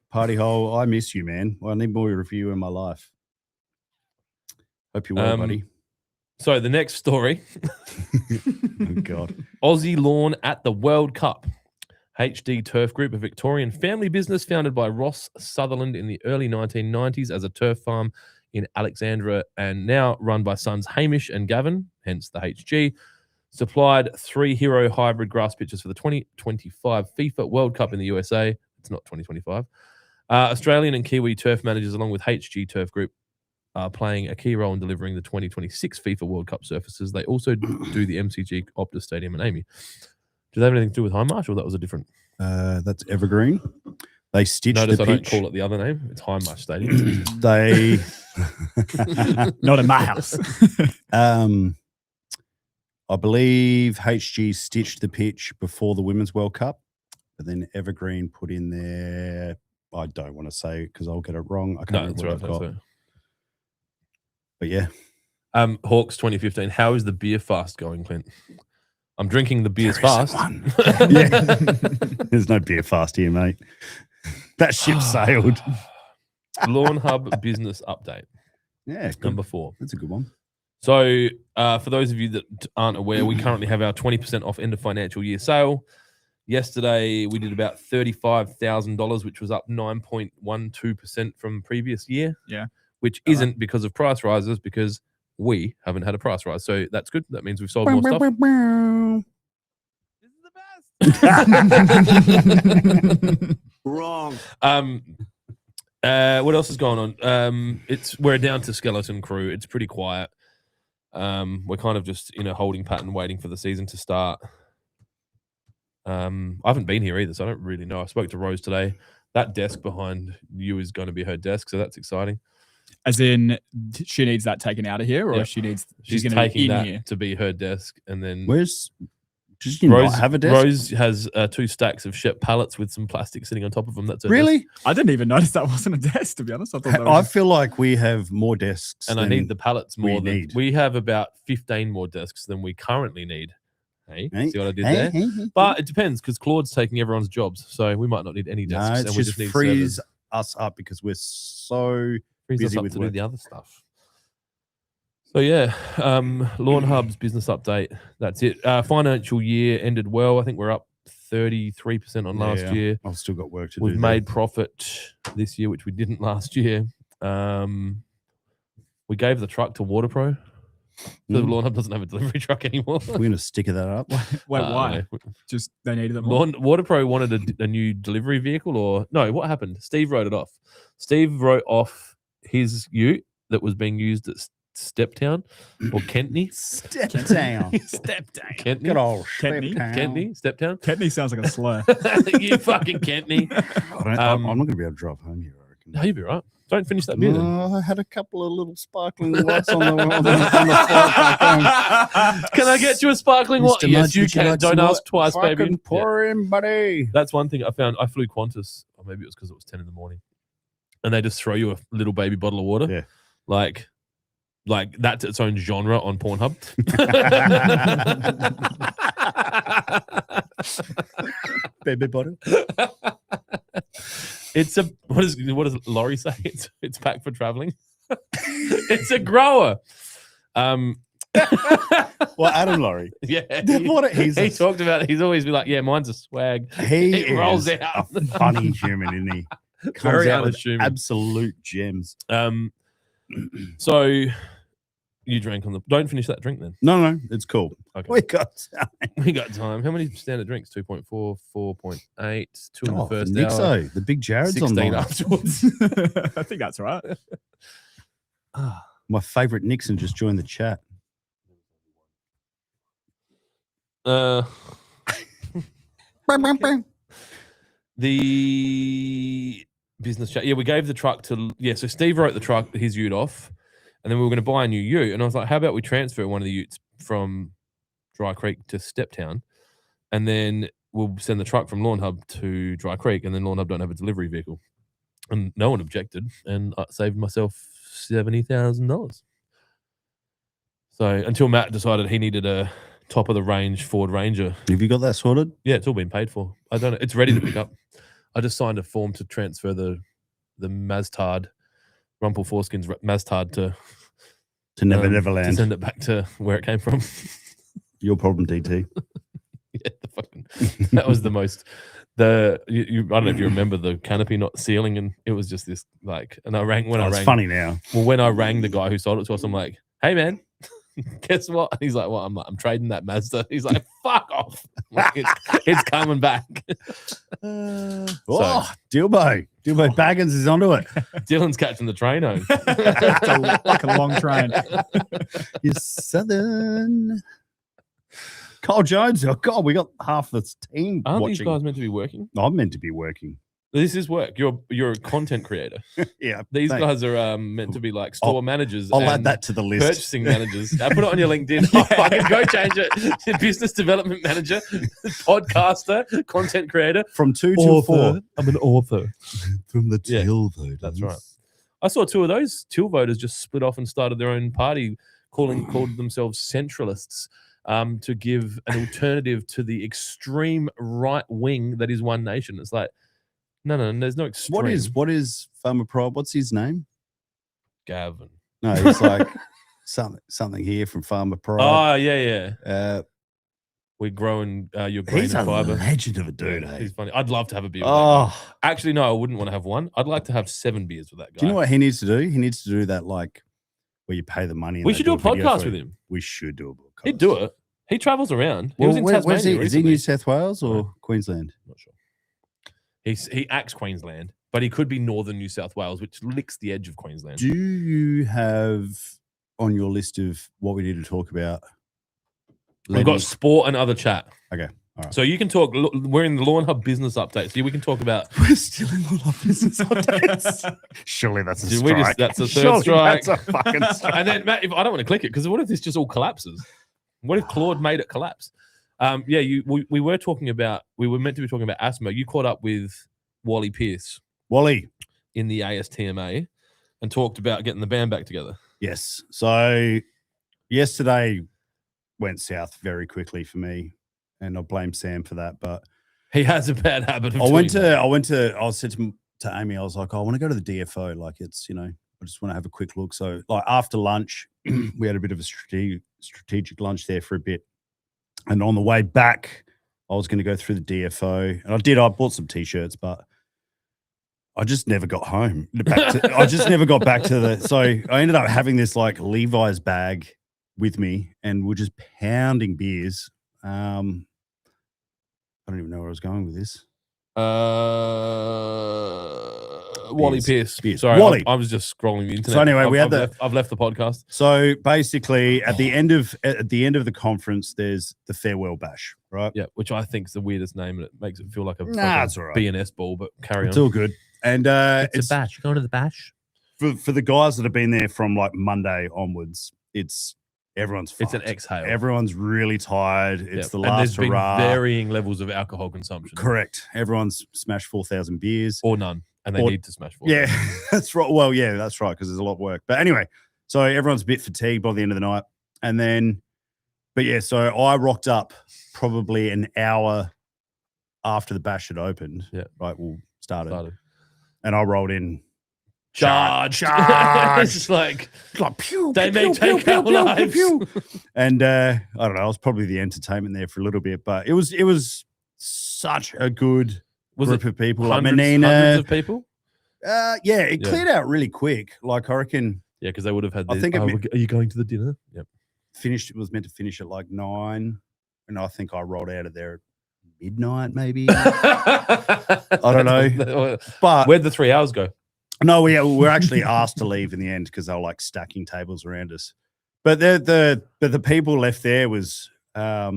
Party Hole, I miss you, man. I need more of you in my life. Hope you're well, buddy. So the next story. Oh, God. Aussie Lawn at the World Cup. HD Turf Group, a Victorian family business founded by Ross Sutherland in the early 1990s as a turf farm in Alexandra and now run by sons Hamish and Gavin, hence the HG, supplied 3 hero hybrid grass pitches for the 2025 FIFA World Cup in the USA. It's not 2025. Australian and Kiwi turf managers, along with HG Turf Group, are playing a key role in delivering the 2026 FIFA World Cup surfaces. They also do the MCG Optus Stadium and Amy. Do they have anything to do with Highmarsh, or that was a different? That's Evergreen. They stitched Notice the I pitch. don't call it the other name. It's Highmarsh Stadium. They Not in my house. I believe HG stitched the pitch before the Women's World Cup, but then Evergreen put in there. I don't want to say because I'll get it wrong. I can't remember what I've got. But yeah. Hawks 2015. How is the beer fast going, Clint? I'm drinking the beers There fast. Yeah. There's no beer fast here, mate. That ship sailed. Lawnhub business update. Yeah. Number 4. That's a good one. So for those of you that aren't aware, we currently have our 20% off end of financial year sale. Yesterday, we did about $35,000, which was up 9.12% from previous year. Yeah. Which isn't because of price rises, because we haven't had a price rise. So that's good. That means we've sold more stuff. This is the best. Wrong. What else is going on? We're down to skeleton crew. It's pretty quiet. We're kind of just in a holding pattern, waiting for the season to start. I haven't been here either, so I don't really know. I spoke to Rose today. That desk behind you is going to be her desk, so that's exciting. As in, she needs that taken out of here, or she's going to taking be in that here to be her desk, and then Does she not have a desk? Rose has 2 stacks of Shep pallets with some plastic sitting on top of them. That's her Really? desk. I didn't even notice that wasn't a desk, to be honest. I thought that was I feel like we have more desks. And I need the pallets more than need. we have about 15 more desks than we currently need. Hey, Hey, see what I did hey, there? hey. But it depends because Claude's taking everyone's jobs, so we might not need any desks. No, and it's we just need frees servers. us up because we're so Frees us busy up with to do work. the other stuff. So yeah, Lawnhub's business update. That's it. Financial year ended well. I think we're up 33% on last Yeah, year. I've still got work to We've do. made profit this year, which we didn't last year. We gave the truck to WaterPro. So Lawnhub doesn't have a delivery truck anymore. We're going to sticker that up. Wait, why? No. Just they needed them more? WaterPro wanted a new delivery vehicle, or no? What happened? Steve wrote it off. Steve wrote off his ute that was being used at Steptown or Kentney. Step down. Steptown. Kentney. Good old Kentney? Step Town. Kentney. Steptown. Kentney sounds like a slur. You fucking Kentney. I'm not going to be able to drive home here, I reckon. No, you'll be right. Don't finish that beer. Then. I had a couple of little sparkling lights on the flight back home. Can I get you a sparkling water? Mr. Yes, Mudge, you would you can. like Don't some ask water? twice, baby. Fucking pour in, buddy. That's one thing I found. I flew Qantas, or maybe it was because it was 10 in the morning, and they just throw you a little baby bottle of water. Yeah. Like that's its own genre on Pornhub. Baby bottle. It's a what does Laurie say? It's packed for traveling. It's a grower. Well, Adam Laurie. Yeah, he talked about it. He's always been like, yeah, mine's a swag. He It rolls is out. a funny human, isn't he? Very Comes out with unassuming. absolute gems. So you drank on the. Don't finish that drink then. No, it's cool. Okay, We got we got time. How many standard drinks? 2.4, 4.8, 2 in the first hour. Nixo, the big Jared's 16 online. afterwards. I think that's right. My favorite Nixon just joined the chat. The business chat. Yeah, we gave the truck to. Yeah, so Steve wrote the truck, his ute off, and then we were going to buy a new ute. And I was like, how about we transfer one of the utes from Dry Creek to Steptown, and then we'll send the truck from Lawnhub to Dry Creek, and then Lawnhub don't have a delivery vehicle. And no one objected, and I saved myself $70,000. So until Matt decided he needed a top of the range Ford Ranger. Have you got that sorted? Yeah, it's all been paid for. I don't know. It's ready to pick up. I just signed a form to transfer the Maztard, Rumple Foreskins Maztard to Never to Neverland. send it back to where it came from. Your problem, DT. Yeah, that was the most. I don't know if you remember the canopy not sealing, and it was just this like. And I rang when I It's rang. funny now. Well, when I rang the guy who sold it to us, I'm like, "Hey, man, guess what?" And he's like, "What?" I'm like, "I'm trading that Mazda." He's like, "Fuck off!" I'm like, it's coming back. Oh, Dilbo Baggins is onto it. Dylan's catching the train home. It's like a long train. You're Southern. Kyle Jones. Oh God, we got half the team Aren't watching. these guys meant to be working? I'm meant to be working. This is work. You're a content creator. Yeah, These thanks. guys are meant to be like store managers. I'll and add that to the list. Purchasing managers. I put it on your LinkedIn. I can go change it. Business development manager, podcaster, content creator, From 2 till 4. I'm an author. From the Yeah, till voters. that's right. I saw 2 of those till voters just split off and started their own party, called themselves centralists, to give an alternative to the extreme right wing that is One Nation. It's like, no, there's no extreme. What is Farmer Pride? What's his name? Gavin? No, he's like something here from Farmer Pride. Oh, yeah. Uh, We're growing your grain he's and a fiber. legend of a dude. Yeah, eh? he's funny. I'd love to have a beer with that guy. Oh, Actually, no, I wouldn't want to have one. I'd like to have 7 beers with that guy. do you know what he needs to do? He needs to do that like where you pay the money. And We they should do a video podcast for with you. him. We should do a podcast. He'd do it. He travels around. He Well, was in where's Tasmania he? Is he recently. New South Wales or Queensland? Not sure. He acts Queensland, but he could be northern New South Wales, which licks the edge of Queensland. Do you have on your list of what we need to talk about? We've got sport and other chat. Okay. All right. So you can talk. We're in the Lawnhub business update, so we can talk about. We're still in all our business updates. Surely that's a strike. That's a third Surely strike. That's a fucking strike. And then Matt, I don't want to click it because what if this just all collapses? What if Claude made it collapse? Yeah, we were talking about. We were meant to be talking about asthma. You caught up with Wally Pierce Wally. in the ASTMA and talked about getting the band back together. Yes. So yesterday went south very quickly for me, and I blame Sam for that. But He has a bad habit of I doing said that. to Amy, I was like, I want to go to the DFO. Like it's, I just want to have a quick look. So like after lunch, we had a bit of a strategic lunch there for a bit. And on the way back, I was going to go through the DFO, and I bought some t-shirts, but I just never got home. I just never got back to so I ended up having this like Levi's bag with me, and we're just pounding beers. I don't even know where I was going with this. Wally Pierce. Pierce. Sorry, Wally. I was just scrolling the internet. So anyway, I've left the podcast. So basically, at the end of the conference, there's the farewell bash, right? Yeah, which I think is the weirdest name, and it makes it feel like a Nah, it's all right. BNS ball. But carry It's on. all good. And It's a bash. You going to the bash? for the guys that have been there from like Monday onwards, everyone's It's an fucked. exhale. Everyone's really tired. It's the and there's last been hurrah. varying levels of alcohol consumption. Correct. Everyone's smashed 4,000 beers. Or none. And they need to smash 4. Yeah, that's right. Well, yeah, that's right, because there's a lot of work. But anyway, so everyone's a bit fatigued by the end of the night. And then, but yeah, so I rocked up probably an hour after the bash had opened. Yeah. Right, started. And I rolled in. Charge. Charge. It's like pew, they pew, may pew, take pew, our pew, pew, lives. pew. And I don't know, I was probably the entertainment there for a little bit, but it was such a good group of people. Like hundreds of people? Yeah, it cleared out really quick. Like I reckon. Yeah, because they would have had. I think are you going to the dinner? Yep. It was meant to finish at like 9, and I think I rolled out of there at midnight, maybe. I don't know. But where'd the 3 hours go? no, we were actually asked to leave in the end because they were like stacking tables around us. But the people left there was I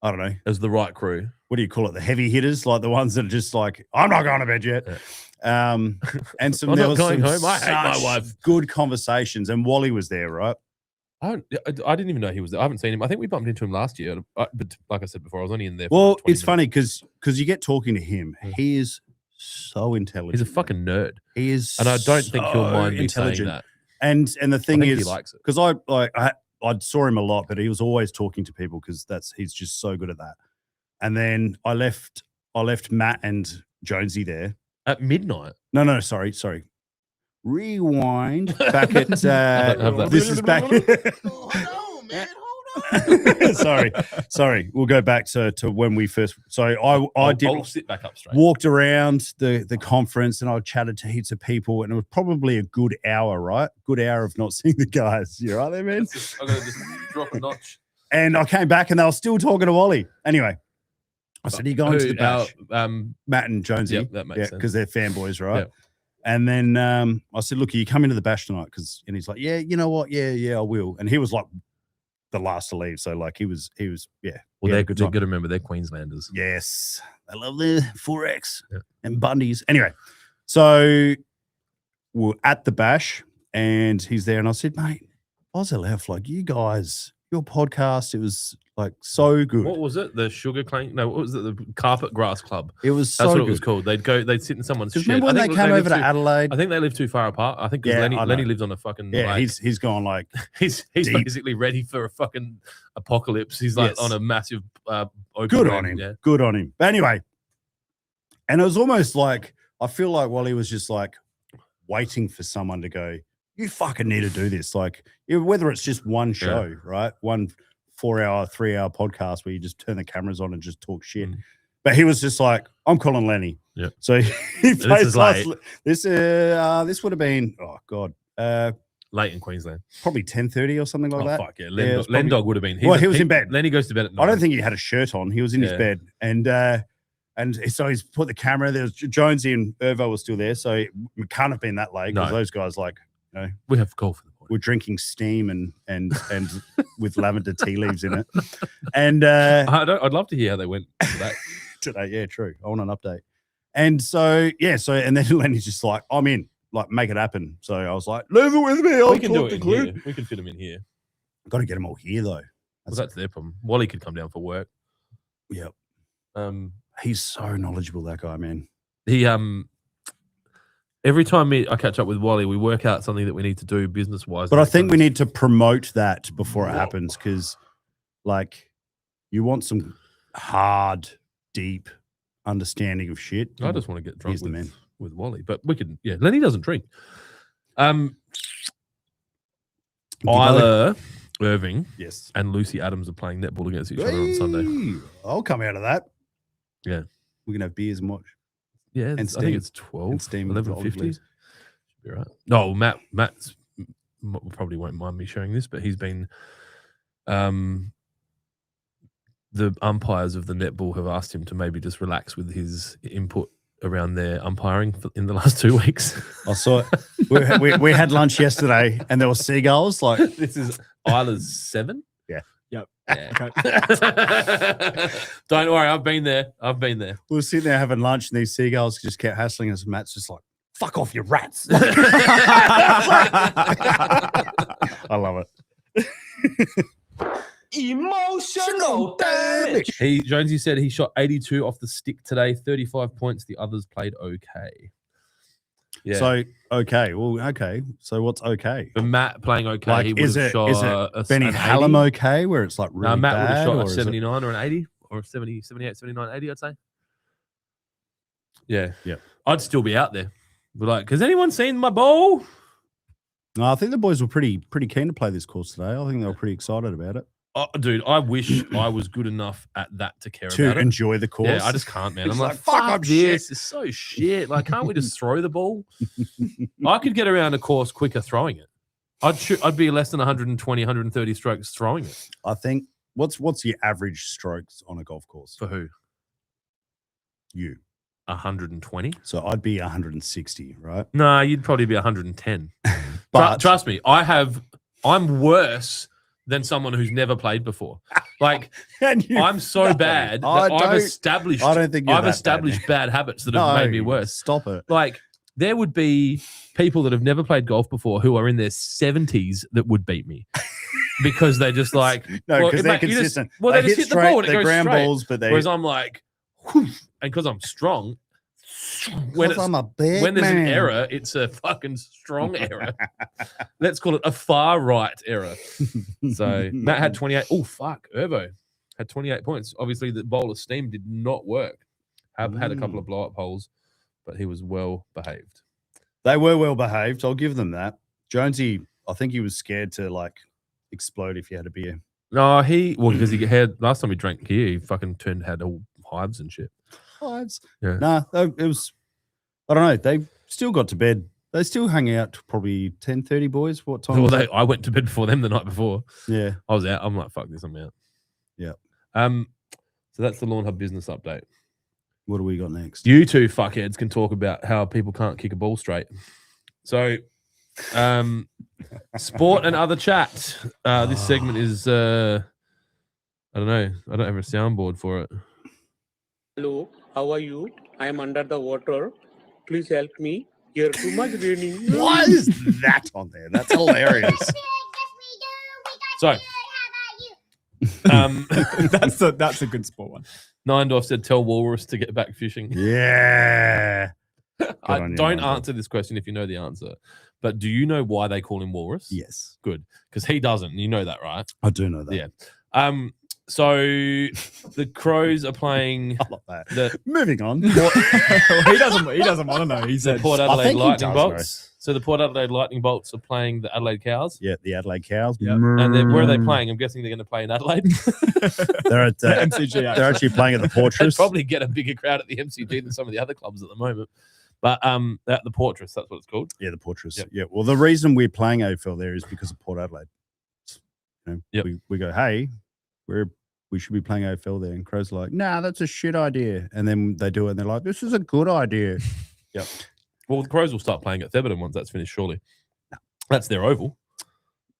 don't know. It was the right crew. What do you call it? The heavy hitters, like the ones that are just like, I'm not going to bed yet. Yeah. And some I'm there not was going some home. I hate my such wife. Good conversations, and Wally was there, right? I didn't even know he was there. I haven't seen him. I think we bumped into him last year. But like I said before, I was only in there. Well, for 20 it's funny because you get talking to him. He is so intelligent. He's a fucking nerd. He is, and I don't think he'll mind me saying intelligent. that. And the thing I think is, he likes it because I saw him a lot, but he was always talking to people because he's just so good at that. And then I left Matt and Jonesy there at midnight. No, sorry. Rewind back at this is back. Hold on, man. Sorry. We'll go back to when we first. So I'll sit back up straight. Walked around the conference and I chatted to heaps of people, and it was probably a good hour, right? Good hour of not seeing the guys. You right there, man? I'm gonna just drop a notch. And I came back and they were still talking to Wally. Anyway, I said, "Are you going to the bash?" Matt and Jonesy. Yep, that makes sense. Because they're fanboys, right? Yep. And then I said, "Look, are you coming to the bash tonight?" And he's like, "Yeah, you know what? Yeah, I will." And he was like the last to leave, so like he was, yeah. Well, they're good good to remember they're Queenslanders. Yes, I love the 4X and Bundy's. Anyway, so we're at the bash, and he's there, and I said, "Mate, Ozlf, like you guys, your podcast, it was like so good." What was it? The Sugar Clank? No, what was it? The Carpet Grass Club. It was That's so what good. it was called. They'd sit in someone's shed. Remember when they came over to Adelaide? I think they live too far apart. I think Lenny lives on a fucking he's gone like he's basically ready for a fucking apocalypse. He's like on a massive open good land, on him. Yeah. Good on him. But anyway, and it was almost like I feel like Wally was just like waiting for someone to go, "You fucking need to do this." Like whether it's just one show, right? One 4-hour, 3-hour podcast where you just turn the cameras on and just talk shit. But he was just like, "I'm calling Lenny." Yeah. So he plays last. This would have been late in Queensland, probably 10:30 or something like that. Fuck yeah, Len Dog would have been. He was in bed. Lenny goes to bed at 9. I don't think he had a shirt on. He was in his bed, and so he's put the camera. There was Jonesy and Irvo were still there, so it can't have been that late because those guys we have call for the morning. We're drinking steam and with lavender tea leaves in it. And I'd love to hear how they went today. Yeah, true. I want an update. And so and then Lenny's just like, "I'm in, like make it happen." So I was like, "Leave it with me. We can do it in here. We can fit them in here. Got to get them all here though. That's their problem. Wally could come down for work. Yep. He's so knowledgeable, that guy, man. He every time I catch up with Wally, we work out something that we need to do business wise. But I think we need to promote that before it happens, because like you want some hard, deep understanding of shit. I just want to get drunk man. with Wally, but we can. Yeah, Lenny doesn't drink. Isla Irving, yes, and Lucy Adams are playing netball against each other on Sunday. I'll come out of that. Yeah, we can have beers and watch. Yeah, and I think it's 12, and steam 11:50. Should be right. No, Matt's probably won't mind me sharing this, but he's been. The umpires of the netball have asked him to maybe just relax with his input around their umpiring in the last 2 weeks. I saw it. We had lunch yesterday, and there were seagulls. Like this is Isla's 7. Yeah. Yep. Yeah. Don't worry, I've been there. We were sitting there having lunch, and these seagulls just kept hassling us. And Matt's just like, fuck off, you rats. I love it. Emotional damage. Jonesy said he shot 82 off the stick today, 35 points. The others played okay. Yeah. So okay. So what's okay? For Matt playing okay, Like, he would is have it shot Benny an 80. Hallam okay, where it's like really Matt would bad, have shot or a is it- 79 or an 80 or a 70, 78, 79, 80, I'd say. Yeah. Yeah. I'd still be out there. But like, has anyone seen my bowl? No, I think the boys were pretty keen to play this course today. I think they were pretty excited about it. Oh, dude, I wish I was good enough at that to care To about it. enjoy the course. Yeah, I just can't, man. It's I'm like, like, fuck, I'm fuck shit. this. It's so shit. Like, can't we just throw the ball? I could get around a course quicker throwing it. I'd be less than 120, 130 strokes throwing it. I think what's your average strokes on a golf course? For who? You. 120? So I'd be 160, right? No, you'd probably be 110. But Trust me, I'm worse than someone who's never played before. Like, I'm so bad that I've established bad habits that have made me worse. Stop it. Like, there would be people that have never played golf before who are in their 70s that would beat me because they're just like, No, because they're consistent. They just hit the ball and it they goes ground straight. balls, but they. Whereas I'm like, whoosh, and because I'm strong, when I'm a big when there's an man. error, it's a fucking strong error. Let's call it a far right error. So Matt had 28. Oh, fuck. Irvo had 28 points. Obviously, the bowl of steam did not work. Had a couple of blow up holes, but he was well behaved. They were well behaved. I'll give them that. Jonesy, I think he was scared to like explode if you had a beer. No, because he had last time he drank here, he fucking had all hives and shit. Hives. Yeah. Nah, it was. I don't know. They still got to bed. They still hung out probably 10:30, boys. What time? Well, I went to bed before them the night before. Yeah. I was out. I'm like, fuck this, I'm out. Yeah. So that's the Lawnhub business update. What do we got next? You two fuckheads can talk about how people can't kick a ball straight. So, sport and other chat. This segment is, I don't know. I don't have a soundboard for it. Hello, how are you? I am under the water. Please help me. Here too much raining. Why is that on there? That's hilarious. So, that's a good sport one. Neindorf said, tell Walrus to get back fishing. Yeah. I don't answer this question if you know the answer. But do you know why they call him Walrus? Yes. Good. Because he doesn't. You know that, right? I do know that. Yeah. So the Crows are playing I love that. Moving on. he doesn't want to know. He the said Port I Adelaide think he Lightning does Bolts. So the Port Adelaide Lightning Bolts are playing the Adelaide Cows. Yeah, the Adelaide Cows. Yeah. And where are they playing? I'm guessing they're going to play in Adelaide. They're at MCG. they're actually playing at the They'd Fortress. probably get a bigger crowd at the MCG than some of the other clubs at the moment. But at the Fortress, that's what it's called. Yeah, the Fortress. Yep. Yeah. Well, the reason we're playing AFL there is because of Port Adelaide. You know, Yep. we go, hey, we should be playing AFL there. And Crows are like, nah, that's a shit idea. And then they do it and they're like, this is a good idea. Yep. Well, the Crows will start playing at Theberton once that's finished, surely. That's their oval.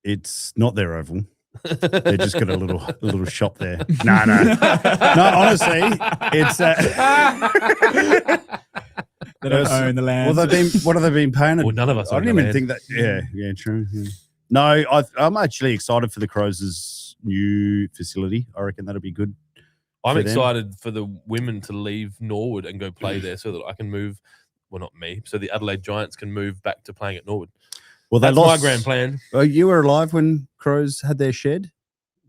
It's not their oval. They just got a little shop there. No, honestly, it's They don't own the land. well, what have they been paying? Well, none of us I own don't the even land. think that. Yeah, true. Yeah. No, I'm actually excited for the Crows' new facility. I reckon that'll be good. I'm for them. excited for the women to leave Norwood and go play there so that I can move. Well, not me. So the Adelaide Giants can move back to playing at Norwood. Well, they That's lost. my grand plan. Oh, you were alive when Crows had their shed?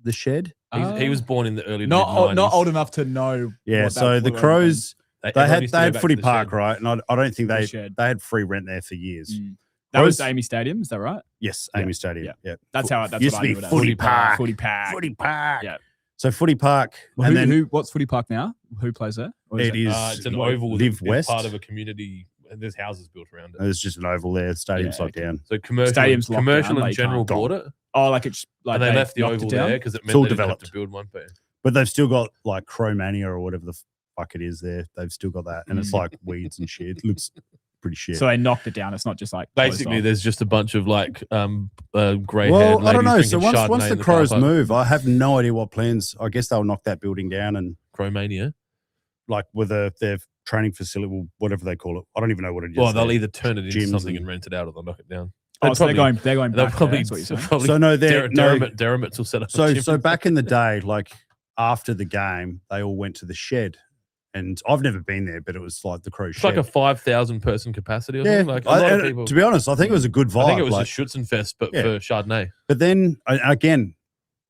The shed? He was born in the early not 90s. old enough to know. Yeah, what that so the would have Crows, they everyone used to go had back Footy to the Park, shed. right? And I don't think The shed. they had free rent there for years. been. That was Crows- Amy Stadium, is that right? Yes, Yeah, Amy Stadium. yeah. Yeah. That's how. That's used what to I be knew it as. Footy Park. Footy Park. Footy Park. Yeah. So Footy Park, Well, and then what's Footy Park now? Who plays there? Or it is It's an oval. Live that's West. part of a community. There's houses built around it. There's just an oval there. The stadium's Yeah, locked down. So commercial, Stadium's locked commercial down, like and you general can't- bought it, Oh, like it's like and they left the knocked oval it down? there because it meant all they didn't have developed. to build one. But But they've still got like Crowmania or whatever the fuck it is there. They've still got that. And it's like weeds and shit. It looks pretty shit. So they knocked it down. It's not just like closed basically, off. there's just a bunch of like grey. Well, I don't know. So once once the Crows move, I have no idea what plans. I guess they'll knock that building down and Crowmania. like they've training facility, whatever they call it. I don't even know what it is. Well, they'll there. either turn it into Gyms something and- and rent it out, or they'll knock it down. Oh, so they're going They'll back there, probably, that's what you're saying? probably So no, they're Derrimits will set up. a So gym. back in the day, like after the game, they all went to the shed, and I've never been there, but it was like the Crow it's shed. like a 5,000 person capacity or yeah, something. Like a lot of and people. to be honest, I think it was a good vibe. I think it was like, a Schützenfest, but Yeah. for Chardonnay. but then again,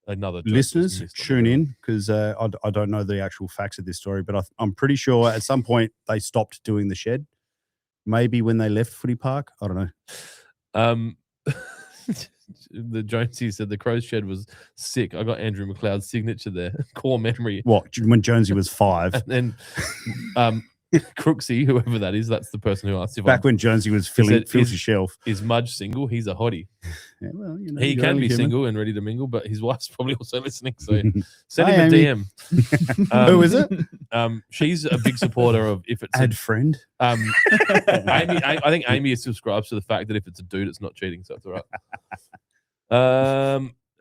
Another joke listeners, just missed on tune the in because I don't know the actual facts of this story, but I'm pretty sure at some point they stopped doing the shed. Maybe when they left Footy Park, I don't know. The Jonesy said the Crow's Shed was sick. I got Andrew McLeod's signature there. Core memory. What, when Jonesy was 5? And then Crooksy, whoever that is, that's the person who asked if Back when Jonesy was said, filling his shelf. is Mudge single? He's a hottie. Yeah, well, you know, He you're can only be human. single and ready to mingle, but his wife's probably also listening. So send Hi, him a Amy. DM. Who is it? She's a big supporter of if it's Add friend. Amy. I think Amy subscribes to the fact that if it's a dude, it's not cheating, so it's all right.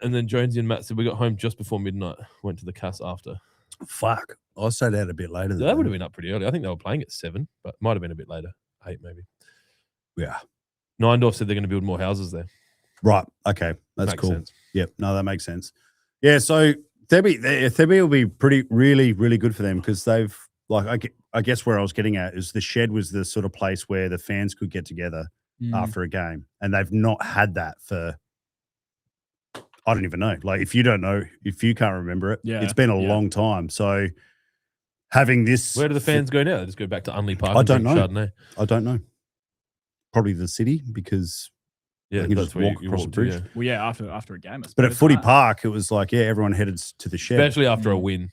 And then Jonesy and Matt said we got home just before midnight. Went to the Cass after. Fuck. I stayed out a bit later. That would have been up pretty early. I think they were playing at 7, but might have been a bit later, 8 maybe. Yeah. Neindorf said they're going to build more houses there. Right. Okay. That's Makes cool. sense. Yep. No, that makes sense. Yeah. So Thebe will be really, really good for them because they've like I guess where I was getting at is the shed was the sort of place where the fans could get together after a game, and they've not had that for. I don't even know. Like, if you don't know, if you can't remember it, it's been a long time. So having this, Where do the fans go now? They just go back to Unley Park. I and don't drink know. Chardonnay. I don't know. Probably the city because Yeah, they can that's just where walk you across walk the to, bridge. yeah. Well, yeah, after a game. I But at suppose, Footy right? Park, it was like, yeah, everyone headed to the shed. Especially after a win.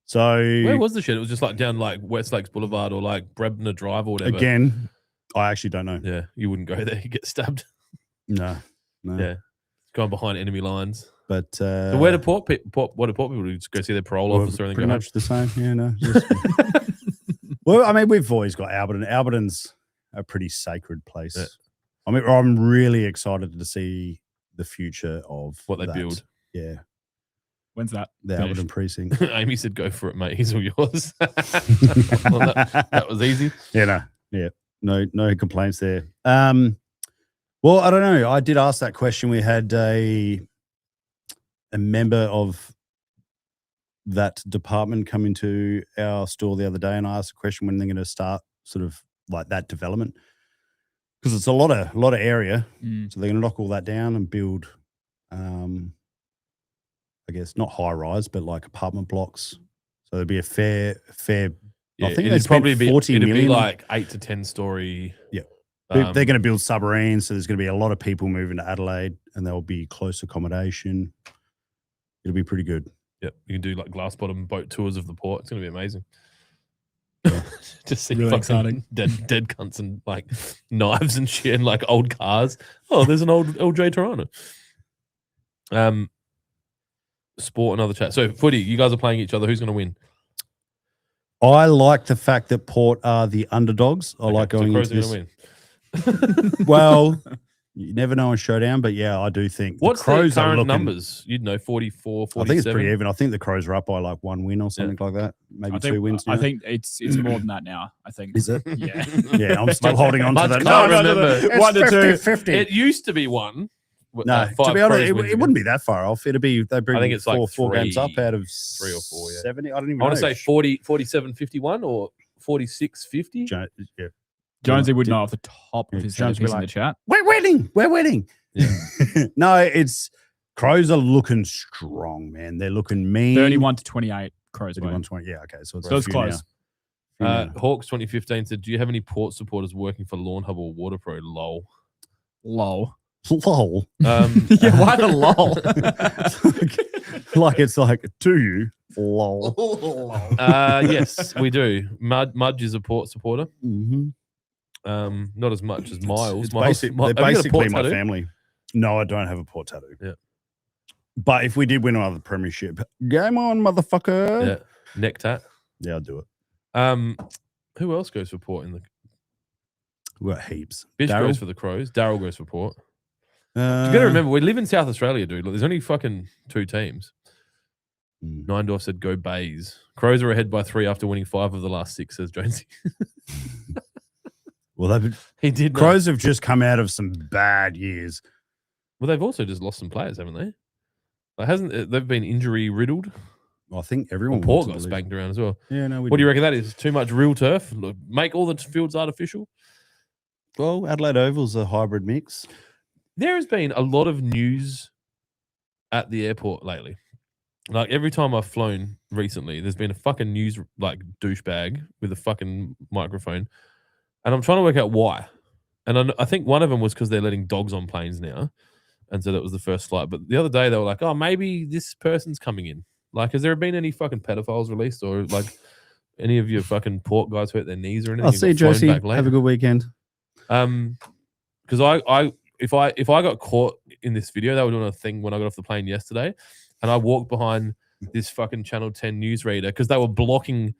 So Where was the shed? It was just like down like West Lakes Boulevard or like Brebner Drive or whatever. again, I actually don't know. Yeah, you wouldn't go there. You get stabbed. No. Yeah. Going behind enemy lines. But So where do port people do? Just go see their parole officer and then pretty go home? much the same. Yeah, no. Well, I mean, we've always got Alberton. Alberton's a pretty sacred place. Yeah. I mean, I'm really excited to see the future of What they that. build. Yeah, When's that? the finished? Alberton precinct. Amy said, "Go for it, mate. He's all yours." Well, that was easy. Yeah, no complaints there. Well, I don't know. I did ask that question. We had a member of that department come into our store the other day, and I asked the question when they're going to start sort of like that development because it's a lot of area. So they're going to knock all that down and build, I guess not high rise, but like apartment blocks. So there'd be a fair. Yeah, I think it'd they'd probably spend be 40 it'd million. be like 8 to 10 story. Yeah. They're going to build submarines, so there's going to be a lot of people moving to Adelaide, and there will be close accommodation. It'll be pretty good. Yeah, you can do like glass bottom boat tours of the port. It's going to be amazing. Just see Really fucking exciting. dead cunts and like knives and shit and like old cars. Oh, there's an old LJ Toronto. Sport, another chat. So footy, you guys are playing each other. Who's going to win? I like the fact that Port are the underdogs. I like So going Crows into are going this. to win. Well, you never know in showdown, but yeah, I do think What's the Crows the are current looking. numbers? You'd know 44, 47. I think it's pretty even. I think the Crows are up by like 1 win or something like that. Maybe I think, 2 wins now. I think it's more than that now. I think. Is it? Yeah. Yeah, I'm still holding on to Mudge that. can't remember. It's 1 to 2. 50. It used to be 1. No, to be honest, it wouldn't be that far off. It'd be they bring I think it's like four games up out of 3 or 4, yeah. 70. I don't even I want know. to say 47, 51 or 46, 50. Yeah. Jonesy would know off the top of his head Jones if would he's be in the like, chat. We're winning. Yeah. No, it's Crows are looking strong, man. They're looking mean. 31 to 28 Crows. 31, 20. Yeah, okay. So it's So a it's few close. now. Hawks 2015 said, "Do you have any Port supporters working for Lawnhub or Waterpro?" Lol. Lol. Lol. Yeah, why the lol? Like it's like, do you? Lol. Yes, we do. Mudge is a Port supporter. Mm-hmm. Not as much as Miles. It's Miles they're have you got a basically Port my tattoo? family. No, I don't have a Port tattoo. Yeah. But if we did win another premiership, game on, motherfucker. Yeah, neck tat. Yeah, I'll do it. Who else goes for Port in the? We've got heaps. Bish Daryl? goes for the Crows. Daryl goes for Port. Uh, You got to remember, we live in South Australia, dude. Like, there's only fucking 2 teams. Neindorf said, go Bays. Crows are ahead by 3 after winning 5 of the last 6, says Jonesy. Well, He did. Crows have just come out of some bad years. Well, they've also just lost some players, haven't they? Like, they've been injury riddled? I think everyone. Port got spanked around as well. Yeah, no. What do you reckon that is? Too much real turf? Look, make all the fields artificial? Well, Adelaide Oval's a hybrid mix. There has been a lot of news at the airport lately. Like every time I've flown recently, there's been a fucking news like douchebag with a fucking microphone, and I'm trying to work out why. And I think one of them was because they're letting dogs on planes now, and so that was the first flight. But the other day they were like, "Oh, maybe this person's coming in." Like, has there been any fucking pedophiles released, or like any of your fucking port guys hurt their knees or anything? I'll see, Josie. Have a good weekend. Because if I got caught in this video, they were doing a thing when I got off the plane yesterday, and I walked behind this fucking Channel 10 newsreader because they were blocking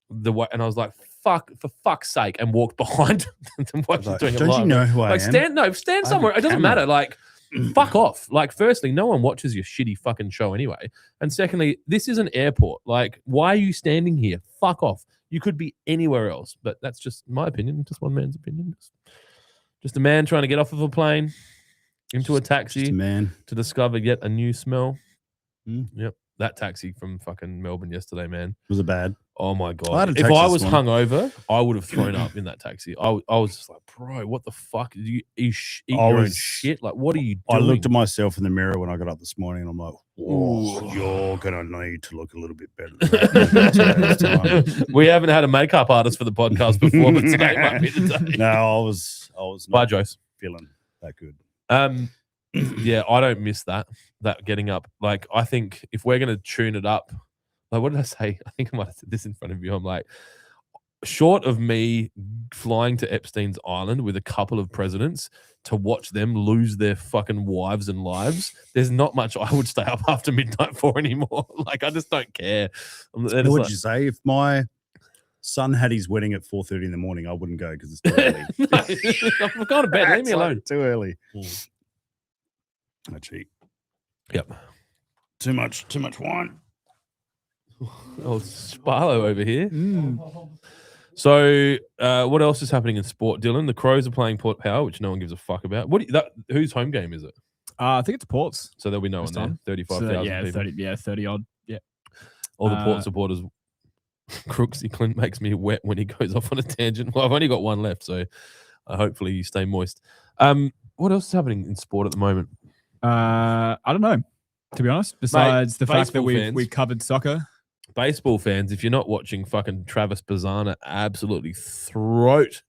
the way, and I was like, "Fuck, for fuck's sake!" and walked behind and watched it doing it live. Don't you know who I am? Stand somewhere. It doesn't matter. Like, fuck off. Like, firstly, no one watches your shitty fucking show anyway, and secondly, this is an airport. Like, why are you standing here? Fuck off. You could be anywhere else, but that's just my opinion. Just one man's opinion. Just a man trying to get off of a plane into a taxi to discover yet a new smell. Yep. That taxi from fucking Melbourne yesterday, man. Was it bad? Oh, my God. If I was hungover, I would have thrown up in that taxi. I was just like, bro, what the fuck? Did you eat your own shit? Like, what are you doing? I looked at myself in the mirror when I got up this morning, and I'm like, oh, you're going to need to look a little bit better than that. We haven't had a makeup artist for the podcast before, but today might be the day. No, I was Bye, Joyce. Feeling that good. Yeah, I don't miss that getting up. Like, I think if we're going to tune it up, like, what did I say? I think I might have said this in front of you. I'm like, short of me flying to Epstein's Island with a couple of presidents to watch them lose their fucking wives and lives, there's not much I would stay up after midnight for anymore. Like, I just don't care. What would you say? If my son had his wedding at 4:30 in the morning, I wouldn't go because it's too early. I'm going to bed. Leave me alone. Too early. I cheat. Yep. Too much wine. Oh, Sparlow over here. So, what else is happening in sport, Dylan? The Crows are playing Port Power, which no one gives a fuck about. Whose home game is it? I think it's Port's. So there'll be no one there. 35,000 people. 30 odd. Yeah. All the Port supporters. Crooksy Clint makes me wet when he goes off on a tangent. Well, I've only got one left, so hopefully you stay moist. What else is happening in sport at the moment? I don't know, to be honest. Besides the fact that we covered soccer. Baseball fans, if you're not watching fucking Travis Bazzana absolutely throat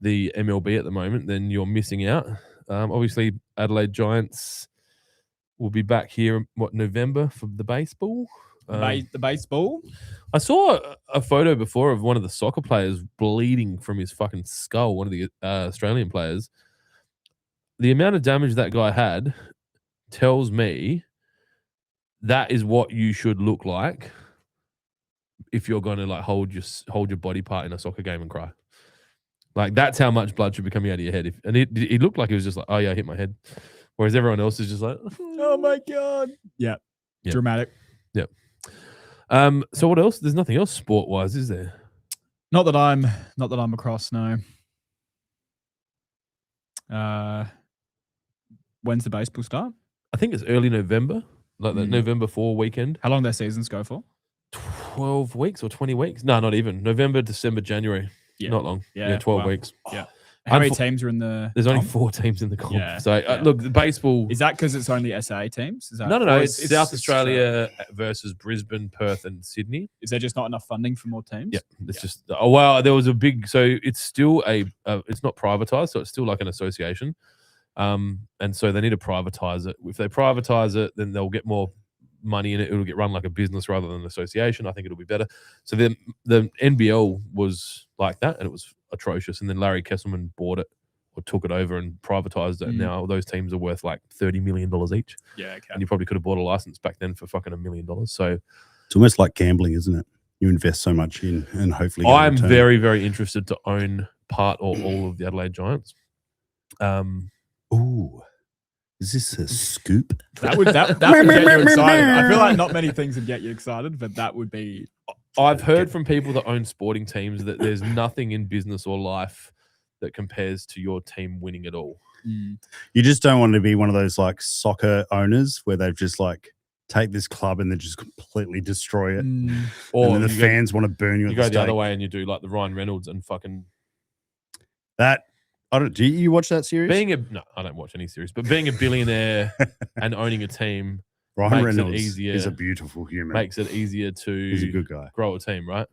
the MLB at the moment, then you're missing out. Obviously, Adelaide Giants will be back here, November for the baseball? The baseball? I saw a photo before of one of the soccer players bleeding from his fucking skull, one of the Australian players. The amount of damage that guy had tells me that is what you should look like if you're going to like hold your body part in a soccer game and cry. Like, that's how much blood should be coming out of your head. And he looked like he was just like, oh yeah, I hit my head. Whereas everyone else is just like, oh my God. Yeah. Dramatic. Yep. So what else? There's nothing else sport wise, is there? Not that I'm across, no. When's the baseball start? I think it's early November, like the November 4 weekend. How long their seasons go for? 12 weeks or 20 weeks? No, not even. November, December, January. Yeah. Not long. Yeah, 12 weeks. Yeah. How many teams are in the There's only 4 teams in the comp. Yeah. So, look, the baseball... Is that because it's only SA teams? Is that, no. It's South Australia versus Brisbane, Perth and Sydney. Is there just not enough funding for more teams? Yeah. It's just... Oh, well, there was a big... So, it's still it's not privatised, so it's still like an association. And so they need to privatise it. If they privatise it, then they'll get more money in it. It'll get run like a business rather than an association. I think it'll be better. So the NBL was like that, and it was atrocious. And then Larry Kesselman bought it or took it over and privatised it. And now those teams are worth like $30 million each. Yeah, okay. And you probably could have bought a license back then for fucking $1 million. So it's almost like gambling, isn't it? You invest so much in, and hopefully I'm very, very interested to own part or all of the Adelaide Giants. Ooh. Is this a scoop? That would get you excited. I feel like not many things would get you excited, but that would be. I've heard from people that own sporting teams that there's nothing in business or life that compares to your team winning it all. You just don't want to be one of those like soccer owners where they've just like take this club and then just completely destroy it. Or and then the fans want to burn you. You go the other way and you do like the Ryan Reynolds and fucking that. I don't. Do you watch that series? No, I don't watch any series. But being a billionaire and owning a team, Ryan makes Reynolds it easier. is a beautiful human. Makes it easier to. He's a good guy. Grow a team, right?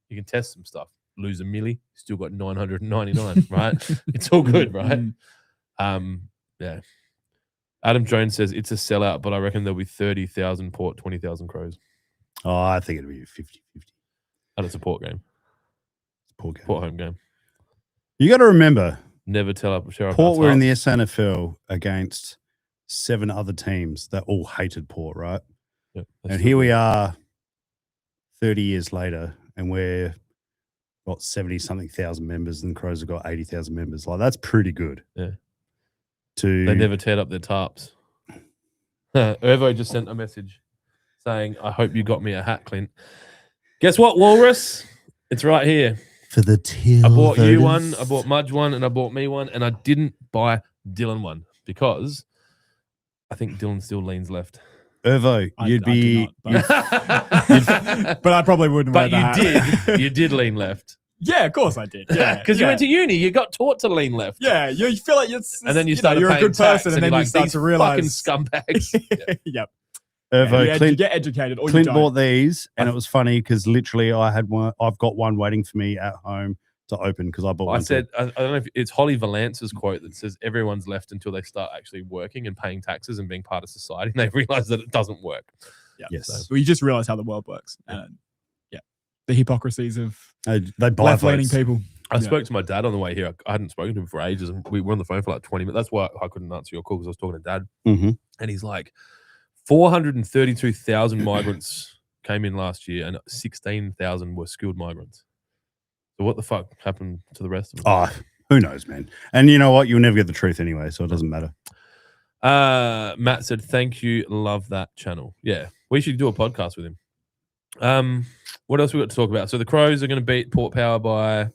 You can test some stuff. Lose a milli, still got 999, right? It's all good, right? Yeah. Adam Jones says it's a sellout, but I reckon there'll be 30,000 Port, 20,000 Crows. Oh, I think it'll be 50-50. And it's a Port game. Port home game. You got to remember, never tell up. Port were in the SNFL against 7 other teams that all hated Port, right? Yep, and here we are 30 years later, and we're got 70-something thousand members, and the Crows have got 80,000 members. Like, that's pretty good. Yeah. They never teared up their tarps. Irvo just sent a message saying, I hope you got me a hat, Clint. Guess what, Walrus? It's right here. For the teal I bought voters. you one, I bought Mudge one, and I bought me one, and I didn't buy Dylan one because I think Dylan still leans left. Irvo, you'd be... but I probably wouldn't But wear that. you did lean left. Yeah, of course I did. Yeah, Because you went to uni, you got taught to lean left. Yeah, you feel like it's and then you start you're a good person, and then you start to realize fucking scumbags. Yep. Irvo, you get educated. Or Clint you bought these, and it was funny because literally I've got one waiting for me at home to open because I bought one. I said, I don't know if it's Holly Valance's quote that says everyone's left until they start actually working and paying taxes and being part of society, and they realize that it doesn't work. Yeah. Yes. So, well, you just realize how the world works. And the hypocrisies of they buy left-leaning people. I spoke to my dad on the way here. I hadn't spoken to him for ages, and we were on the phone for like 20 minutes. That's why I couldn't answer your call, because I was talking to Dad. Mm-hmm. And he's like, 432,000 migrants came in last year, and 16,000 were skilled migrants. So what the fuck happened to the rest of them? Oh, who knows, man? And you know what? You'll never get the truth anyway, so it doesn't matter. Matt said, thank you. Love that channel. Yeah, we should do a podcast with him. What else we got to talk about? So the Crows are going to beat Port Power by...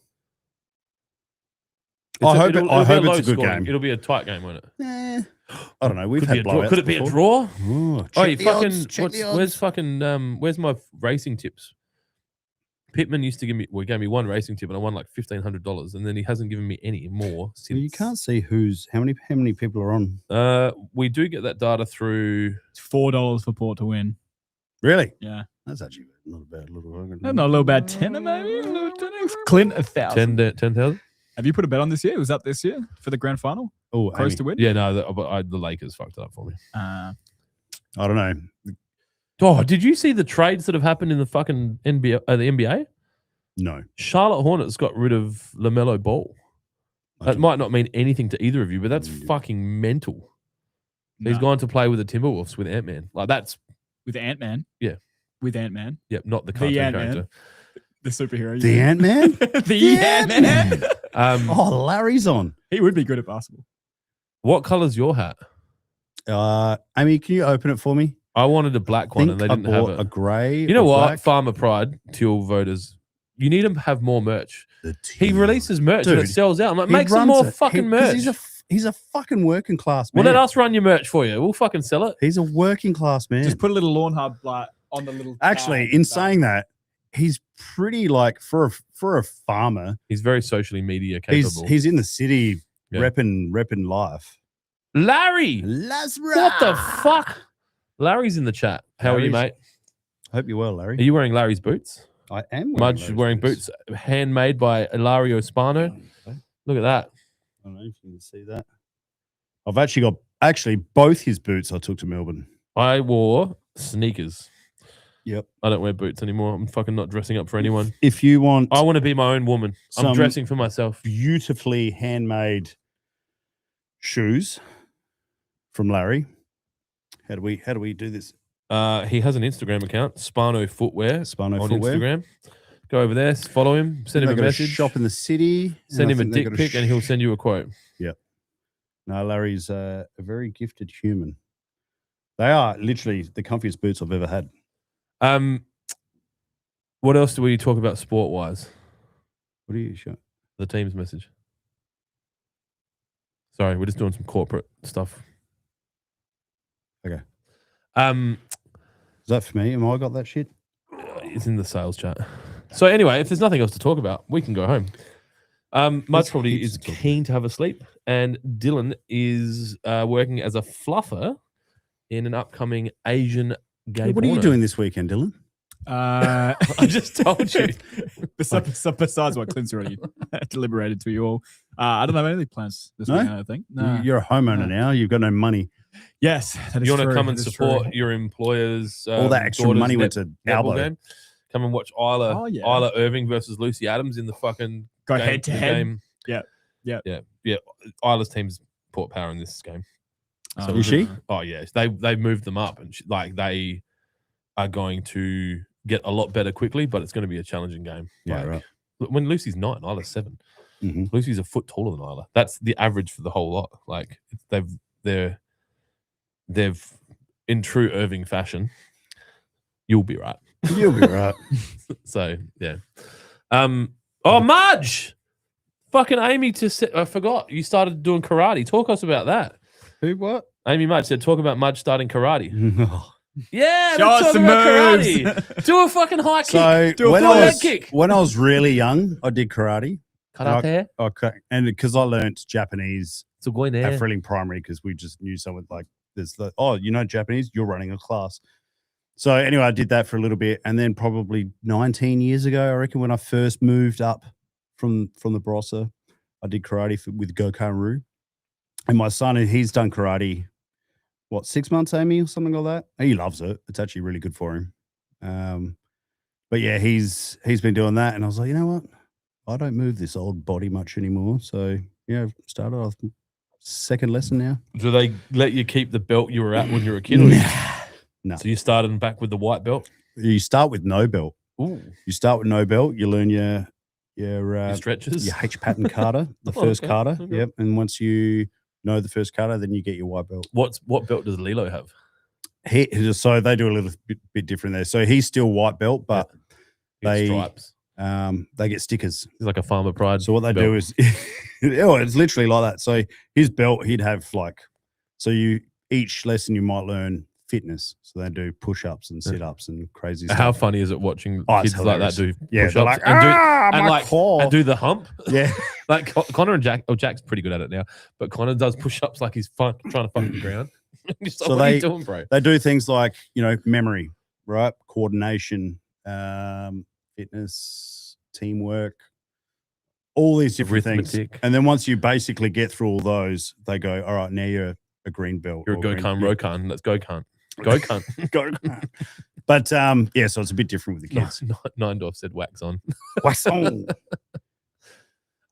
I hope it's a good game. It'll be a tight game, won't it? I don't know. We've Could had be a draw. blowouts Could it be a before. draw? Oh, You check the fucking odds, check the odds. where's my racing tips? Pittman used to give me gave me one racing tip, and I won like $1,500, and then he hasn't given me any more since. Well, you can't see how many people are on. We do get that data through. It's $4 for Port to win. Really? Yeah. That's actually not a bad little. Not a little bad tenner, maybe. Clint 1,000. 10,000. Have you put a bet on this year? Was that this year for the grand final? Oh, Crows to win? Yeah, no, the Lakers fucked it up for me. I don't know. Oh, did you see the trades that have happened in the fucking NBA? The NBA? No. Charlotte Hornets got rid of LaMelo Ball. That might not mean anything to either of you, but that's fucking mental. No. He's gone to play with the Timberwolves with Ant-Man. Like, that's with Ant-Man. Yeah, with Ant-Man. Yep, not the cartoon character. The superhero. The Ant-Man? the Ant-Man. Larry's on. He would be good at basketball. What color's your hat? Amy, can you open it for me? I wanted a black one, and they didn't have a grey. You know what? Black. Farmer Pride, Teal voters. You need to have more merch. He releases merch and it sells out. I'm like, make some more fucking merch. He's a fucking working class man. Well, let us run your merch for you. We'll fucking sell it. He's a working class man. Just put a little Lawnhub like on the little. Actually, in saying that, he's pretty like for a farmer. He's very socially media capable. He's in the city repping life. Larry, Lazarus. What the fuck? Larry's in the chat. How are you, mate? Hope you're well, Larry. Are you wearing Larry's boots? I am. Mudge wearing boots handmade by Ilario Spano. Look at that. I don't know if you can see that. I've actually got both his boots I took to Melbourne. I wore sneakers. Yep. I don't wear boots anymore. I'm fucking not dressing up for anyone. If you want... I want to be my own woman. I'm dressing for myself. Beautifully handmade shoes from Larry. How do we do this? He has an Instagram account, Spano Footwear. Spano on Footwear. Instagram. Go over there, follow him, send him a message. Shop in the city. Send him a dick pic, and he'll send you a quote. Yep. No, Larry's a very gifted human. They are literally the comfiest boots I've ever had. What else do we talk about sport wise? What are you showing? The team's message. Sorry, we're just doing some corporate stuff. Okay. Is that for me? Am I got that shit? It's in the sales chat. So anyway, if there's nothing else to talk about, we can go home. Mudge probably is keen to have a sleep, and Dylan is working as a fluffer in an upcoming Asian gay What are you porno. doing this weekend, Dylan? I just told you. Besides what Clint's already deliberated to you all, I don't have any plans this weekend, I think. No. You're a homeowner now. You've got no money. Yes, that is You want to true. come and That is support true. your employer's All that extra daughter's money went to netball Albo. game? Come and watch Isla, Oh, yeah. Isla Irving versus Lucy Adams in the fucking Go game, head to the head. game. Yeah. Yeah. Isla's team's Port Power in this game. Is she? Oh yes, they've moved them up, and they are going to get a lot better quickly, but it's going to be a challenging game. Yeah, right. Look, when Lucy's 9, Isla's 7. Mhm. Lucy's a foot taller than Isla. That's the average for the whole lot. Like they've in true Irving fashion. You'll be right. You'll be right. So yeah. Oh, Mudge! Fucking Amy I forgot you started doing karate. Talk us about that. Who? What? Amy Mudge said, talk about Mudge starting karate. So Yeah, Show let's us talk some about moves. karate. Do a fucking high kick. Do a when full I leg was kick. when I was really young, I did karate. Karate. Okay, and because I learnt Japanese So going at there. Frilling Primary, because we just knew someone like there's Japanese, you're running a class. So anyway, I did that for a little bit, and then probably 19 years ago, I reckon, when I first moved up from the Barossa, I did karate with Gokan-Ryu. And my son, he's done karate, 6 months, Amy, or something like that. He loves it. It's actually really good for him. But yeah, he's been doing that, and I was like, you know what? I don't move this old body much anymore. So yeah, started off second lesson now. Do they let you keep the belt you were at when you were a kid? Or No. So you started back with the white belt? You start with no belt. Ooh. You start with no belt. You learn your Stretches? your H pattern kata, the Oh, first okay, kata. okay. Yep. And once you know the first kata, then you get your white belt. What belt does Lilo have? So they do a little bit different there. So he's still white belt, but He has they stripes. they get stickers. He's like a Farmer Pride. So what they belt. do is, it's literally like that. So his belt, he'd have each lesson you might learn fitness. So they do push-ups and sit-ups and crazy stuff. How funny is it watching Oh, it's kids like that hilarious. do Yeah, push-ups they're like, and do the hump? Yeah. Like Connor and Jack. Oh, Jack's pretty good at it now, but Connor does push-ups like he's trying to fuck the ground. Just like, So what are you doing, bro? They do things like, memory, right? Coordination, fitness, teamwork, all these different things. Arithmetic. And then once you basically get through all those, they go, all right, now you're a green belt. You're a or go green- cunt, yeah, ro cunt. Let's go cunt. Go cunt. go. But yeah, so it's a bit different with the kids. Neindorf said wax on. Wax on.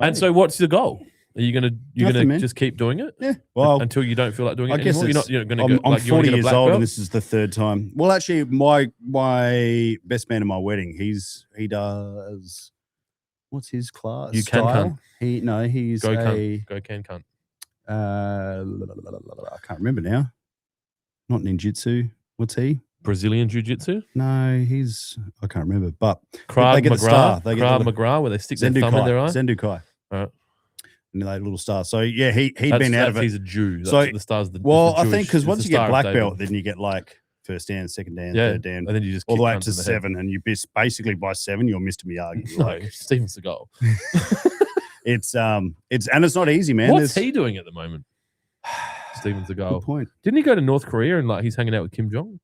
And so, what's the goal? Are you gonna Nothing, man. just keep doing it? Yeah. Well, Until you don't feel like doing it I guess anymore. You're not gonna go. I'm Like, you wanna 40 get a years black old, belt? and this is the third time. Well, actually, my best man at my wedding, he does. What's his class? You can style? He's Go a. cunt. Go can cunt. I can't remember now. Not ninjutsu. What's he? Brazilian jiu-jitsu? No, I can't remember. But Krav they get the star. Maga? They get Krav the Maga, where they stick their thumb in their eye? Zendukai. Right. And that little star. So yeah, he'd That's- been out of that's- it. He's a Jew. That's So- what the stars. Well, the I think Jewish- because it's once the you get Star of black David. belt, then you get like first dan, second dan, Yeah, third dan, and then you just all kick the way up cunts to in the head. 7, and you basically by 7 you're Mr. Miyagi. No, Like Steven Seagal. it's not easy, man. What's There's- he doing at the moment? Steven Good Seagal. point. Didn't he go to North Korea and like he's hanging out with Kim Jong?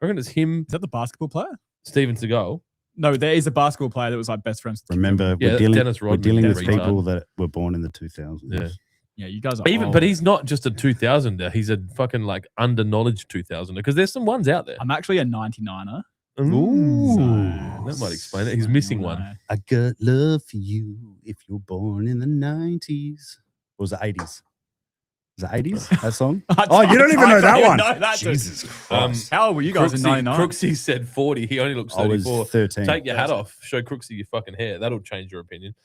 I reckon it's him, Is that the basketball player? Steven Seagal. No, there is a basketball player that was like best friends. with Kim Remember, Yeah, we're dealing, Dennis we're Rodman, dealing that with retard. people that were born in the 2000s. Yeah. Jong. Yeah, you guys are Even, old. but he's not just a 2000er. He's a fucking like under-knowledge 2000er because there's some ones out there. I'm actually a 99er. Ooh. That might explain it. He's missing one. I got love for you if you're born in the 90s. Or was it 80s? Was it 80s? That song? Oh, you don't even know that one. Jesus Christ. How old were you guys in 99? Crooksy said 40. He only looks I was 34. 13. Take your hat off. Show Crooksy your fucking hair. That'll change your opinion.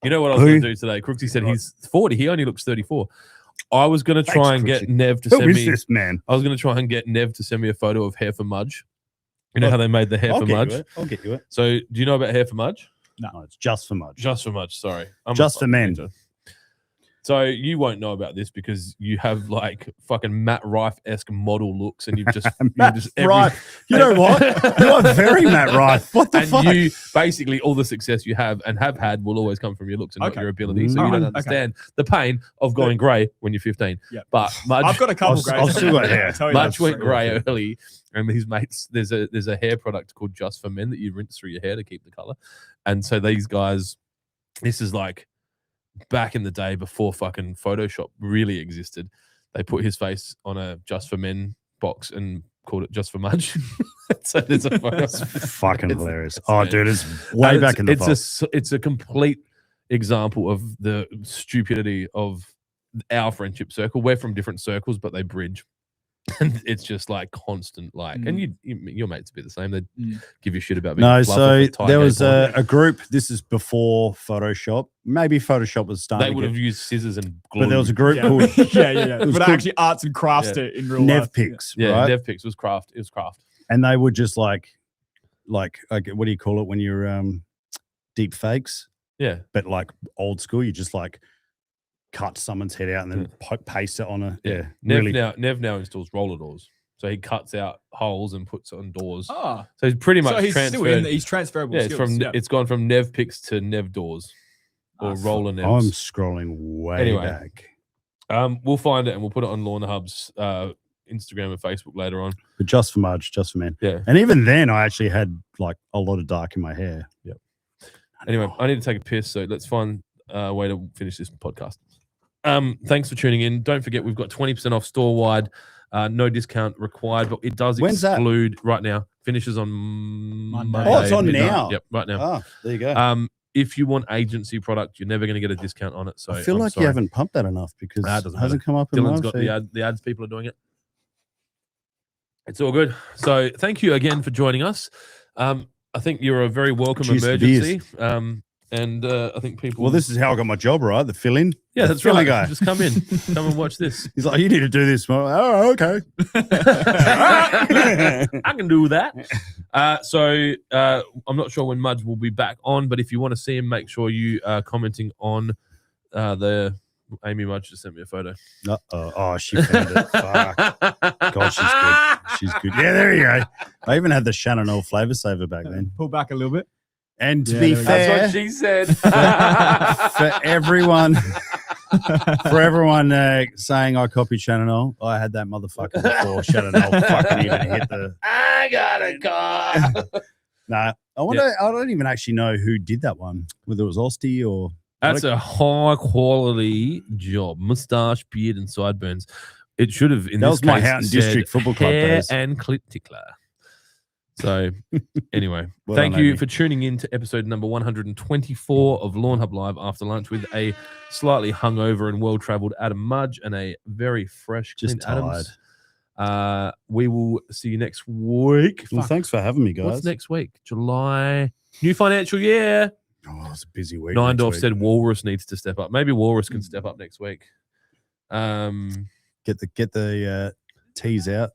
You know what I was going to do today? Crooksy said he's 40. He only looks 34. I was going to Thanks, try and get Chrissy. Nev to Who send is me. this man? I was going to try and get Nev to send me a photo of Hair for Mudge. You know how they made the Hair I'll for get Mudge? you it. I'll get you it. So, do you know about Hair for Mudge? No, it's just for Mudge. Just for Mudge, sorry. I'm a Just for fucking men. hater. So you won't know about this because you have like fucking Matt Rife-esque model looks, and you've just Right. You know what? You are very Matt Rife. What the and fuck? you basically all the success you have and have had will always come from your looks and not Okay. your ability. So you Alright, don't okay. understand the pain of going grey when you're 15. Yep. But Mudge, I've got a couple. I've still got hair. Mudge went grey early, and his mates. There's a hair product called Just for Men that you rinse through your hair to keep the color. And so these guys, this is like back in the day before fucking Photoshop really existed. They put his face on a Just for Men box and called it Just for Mudge. So there's a photo. That's fucking It's- hilarious. it's Oh, amazing. dude, it's way And back in the vault. it's a complete example of the stupidity of our friendship circle. We're from different circles, but they bridge. And it's just like constant, like, and your mates would be the same. They'd give you shit about being No, fluff off so a Thai there gay was porn. a group. This is before Photoshop. Maybe Photoshop was starting. They to would get- have used scissors and glue. but there was a group Yeah. called yeah. was But called- actually, arts and crafts Yeah. it in real life. NevPix, yeah, right? NevPix was craft. It was craft. And they would just like what do you call it when you're deep fakes, Yeah, but like old school. You just like cut someone's head out and then paste it on a Nev now installs roller doors, so he cuts out holes and puts on doors. Oh, So he's pretty much so he's transferred. still in. He's transferable. Yeah, it's skills. it's gone from NevPix to Nev doors or roller I'm Nevs. scrolling way Anyway. back. We'll find it and we'll put it on Lawnhub's Instagram and Facebook later on. But just for Mudge, just for men. Yeah. And even then, I actually had like a lot of dark in my hair. Anyway, I need to take a piss, so let's find a way to finish this podcast. Thanks for tuning in. Don't forget, we've got 20% off store wide. No discount required, but it does When's that? exclude right now. Finishes on Monday. Oh, it's on midnight. now. Yep, right now. Oh, there you go. If you want agency product, you're never going to get a discount on it. So I feel I'm like sorry. you haven't pumped that enough because Nah, it it doesn't hasn't come up in Dylan's my got feed. the ads. People are doing it. It's all good. So thank you again for joining us. I think you're a very welcome Cheers to beers. emergency. And I think people. Well, this is how I got my job, right? The fill-in. yeah, The that's fill-in right. guy. Just come in, come and watch this. He's like, you need to do this. Oh, okay. I can do that. So I'm not sure when Mudge will be back on, but if you want to see him, make sure you are commenting on the Amy Mudge just sent me a photo. Oh, she found it. Fuck. God, she's good. She's good. Yeah, there you go. I even had the Shannon Oil flavor saver back then. Pull back a little bit. And to Yeah, be there we go. fair, That's what she said. for everyone, saying I copied Shannon Oil, I had that motherfucker before Shannon Oil fucking even hit the. I got a car. Nah, I wonder. I don't even actually know who did that one. Whether it was Osty or. That's a high quality job. Mustache, beard, and sideburns. It should have. In That this was my case, Houghton said District Football Club hair days. and clit tickler. So, anyway, Well thank done, you Amy. for tuning in to episode number 124 of Lawnhub Live After Lunch with a slightly hungover and well-traveled Adam Mudge and a very fresh Just Clint Adams. We will see you next week. Well, Fuck, thanks for having me, guys. what's next week? July. New financial year. Oh, it's a busy week. Neindorf next week. said Walrus needs to step up. Maybe Walrus can step up next week. Get the teas out.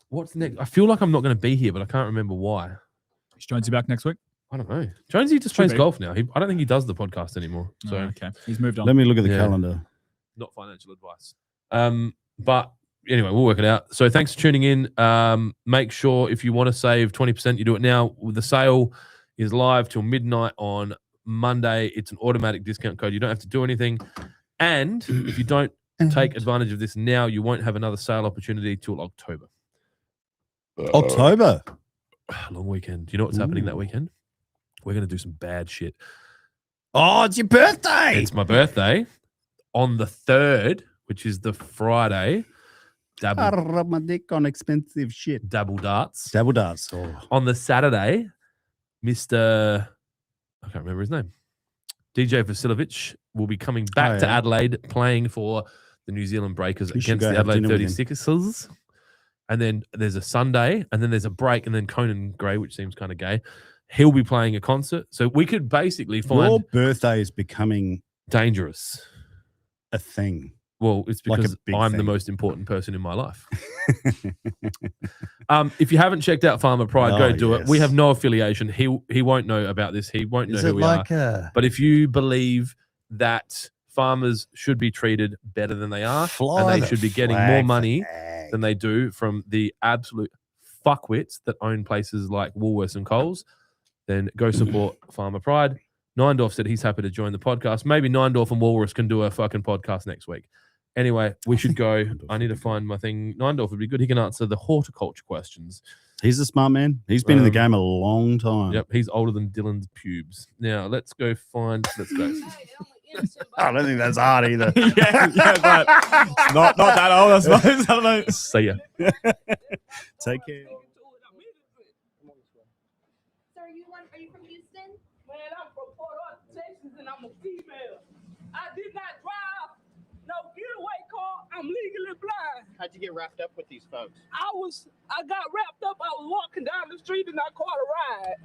What's next? I feel like I'm not going to be here, but I can't remember why. Is Jonesy back next week? I don't know. Jonesy just Should plays be. golf now. I don't think he does the podcast anymore. So Oh, okay, he's moved on. Let me look at the Yeah. calendar. not financial advice. But anyway, we'll work it out. So thanks for tuning in. Make sure if you want to save 20%, you do it now. The sale is live till midnight on Monday. It's an automatic discount code. You don't have to do anything. And if you don't take advantage of this now, you won't have another sale opportunity till October. October. Long weekend. Do you know what's happening that Ooh. weekend? We're going to do some bad shit. Oh, it's your birthday. It's my birthday on the 3rd, which is the Friday. Rub my dick on expensive shit. Double darts. Double darts. Oh. On the Saturday, Mr. I can't remember his name. DJ Vasilovic will be coming back to yeah. Adelaide playing for the New Zealand Breakers We should against go the have Adelaide dinner with him. 36ers. And then there's a Sunday, and then there's a break, and then Conan Gray, which seems kind of gay. He'll be playing a concert. So we could basically find Your birthday is becoming dangerous. a thing? Well, it's Like a because big I'm the thing. most important person in my life. If you haven't checked out Farmer Pride, go Oh, do it. We yes. have no affiliation. He won't know about this. He won't know Is who it we are. like a But if you believe that farmers should be treated better than they are, fly and the they should be getting more flag for money ag. than they do from the absolute fuckwits that own places like Woolworths and Coles, then go support Farmer Pride. Neindorf said he's happy to join the podcast. Maybe Neindorf and Walrus can do a fucking podcast next week. Anyway, we should go. I need to find my thing. Neindorf would be good. He can answer the horticulture questions. He's a smart man. He's been in the game a long time. Yep, he's older than Dylan's pubes. Now, let's go find... Let's go. I don't think that's hard either. yeah, but not that old, I suppose. I don't know. See ya. Take care. So are you from Houston? Man, I'm from Port Arthur, Texas, and I'm a female. I did not drive no getaway car. I'm legally blind. How'd you get wrapped up with these folks? I got wrapped up. I was walking down the street and I caught a ride.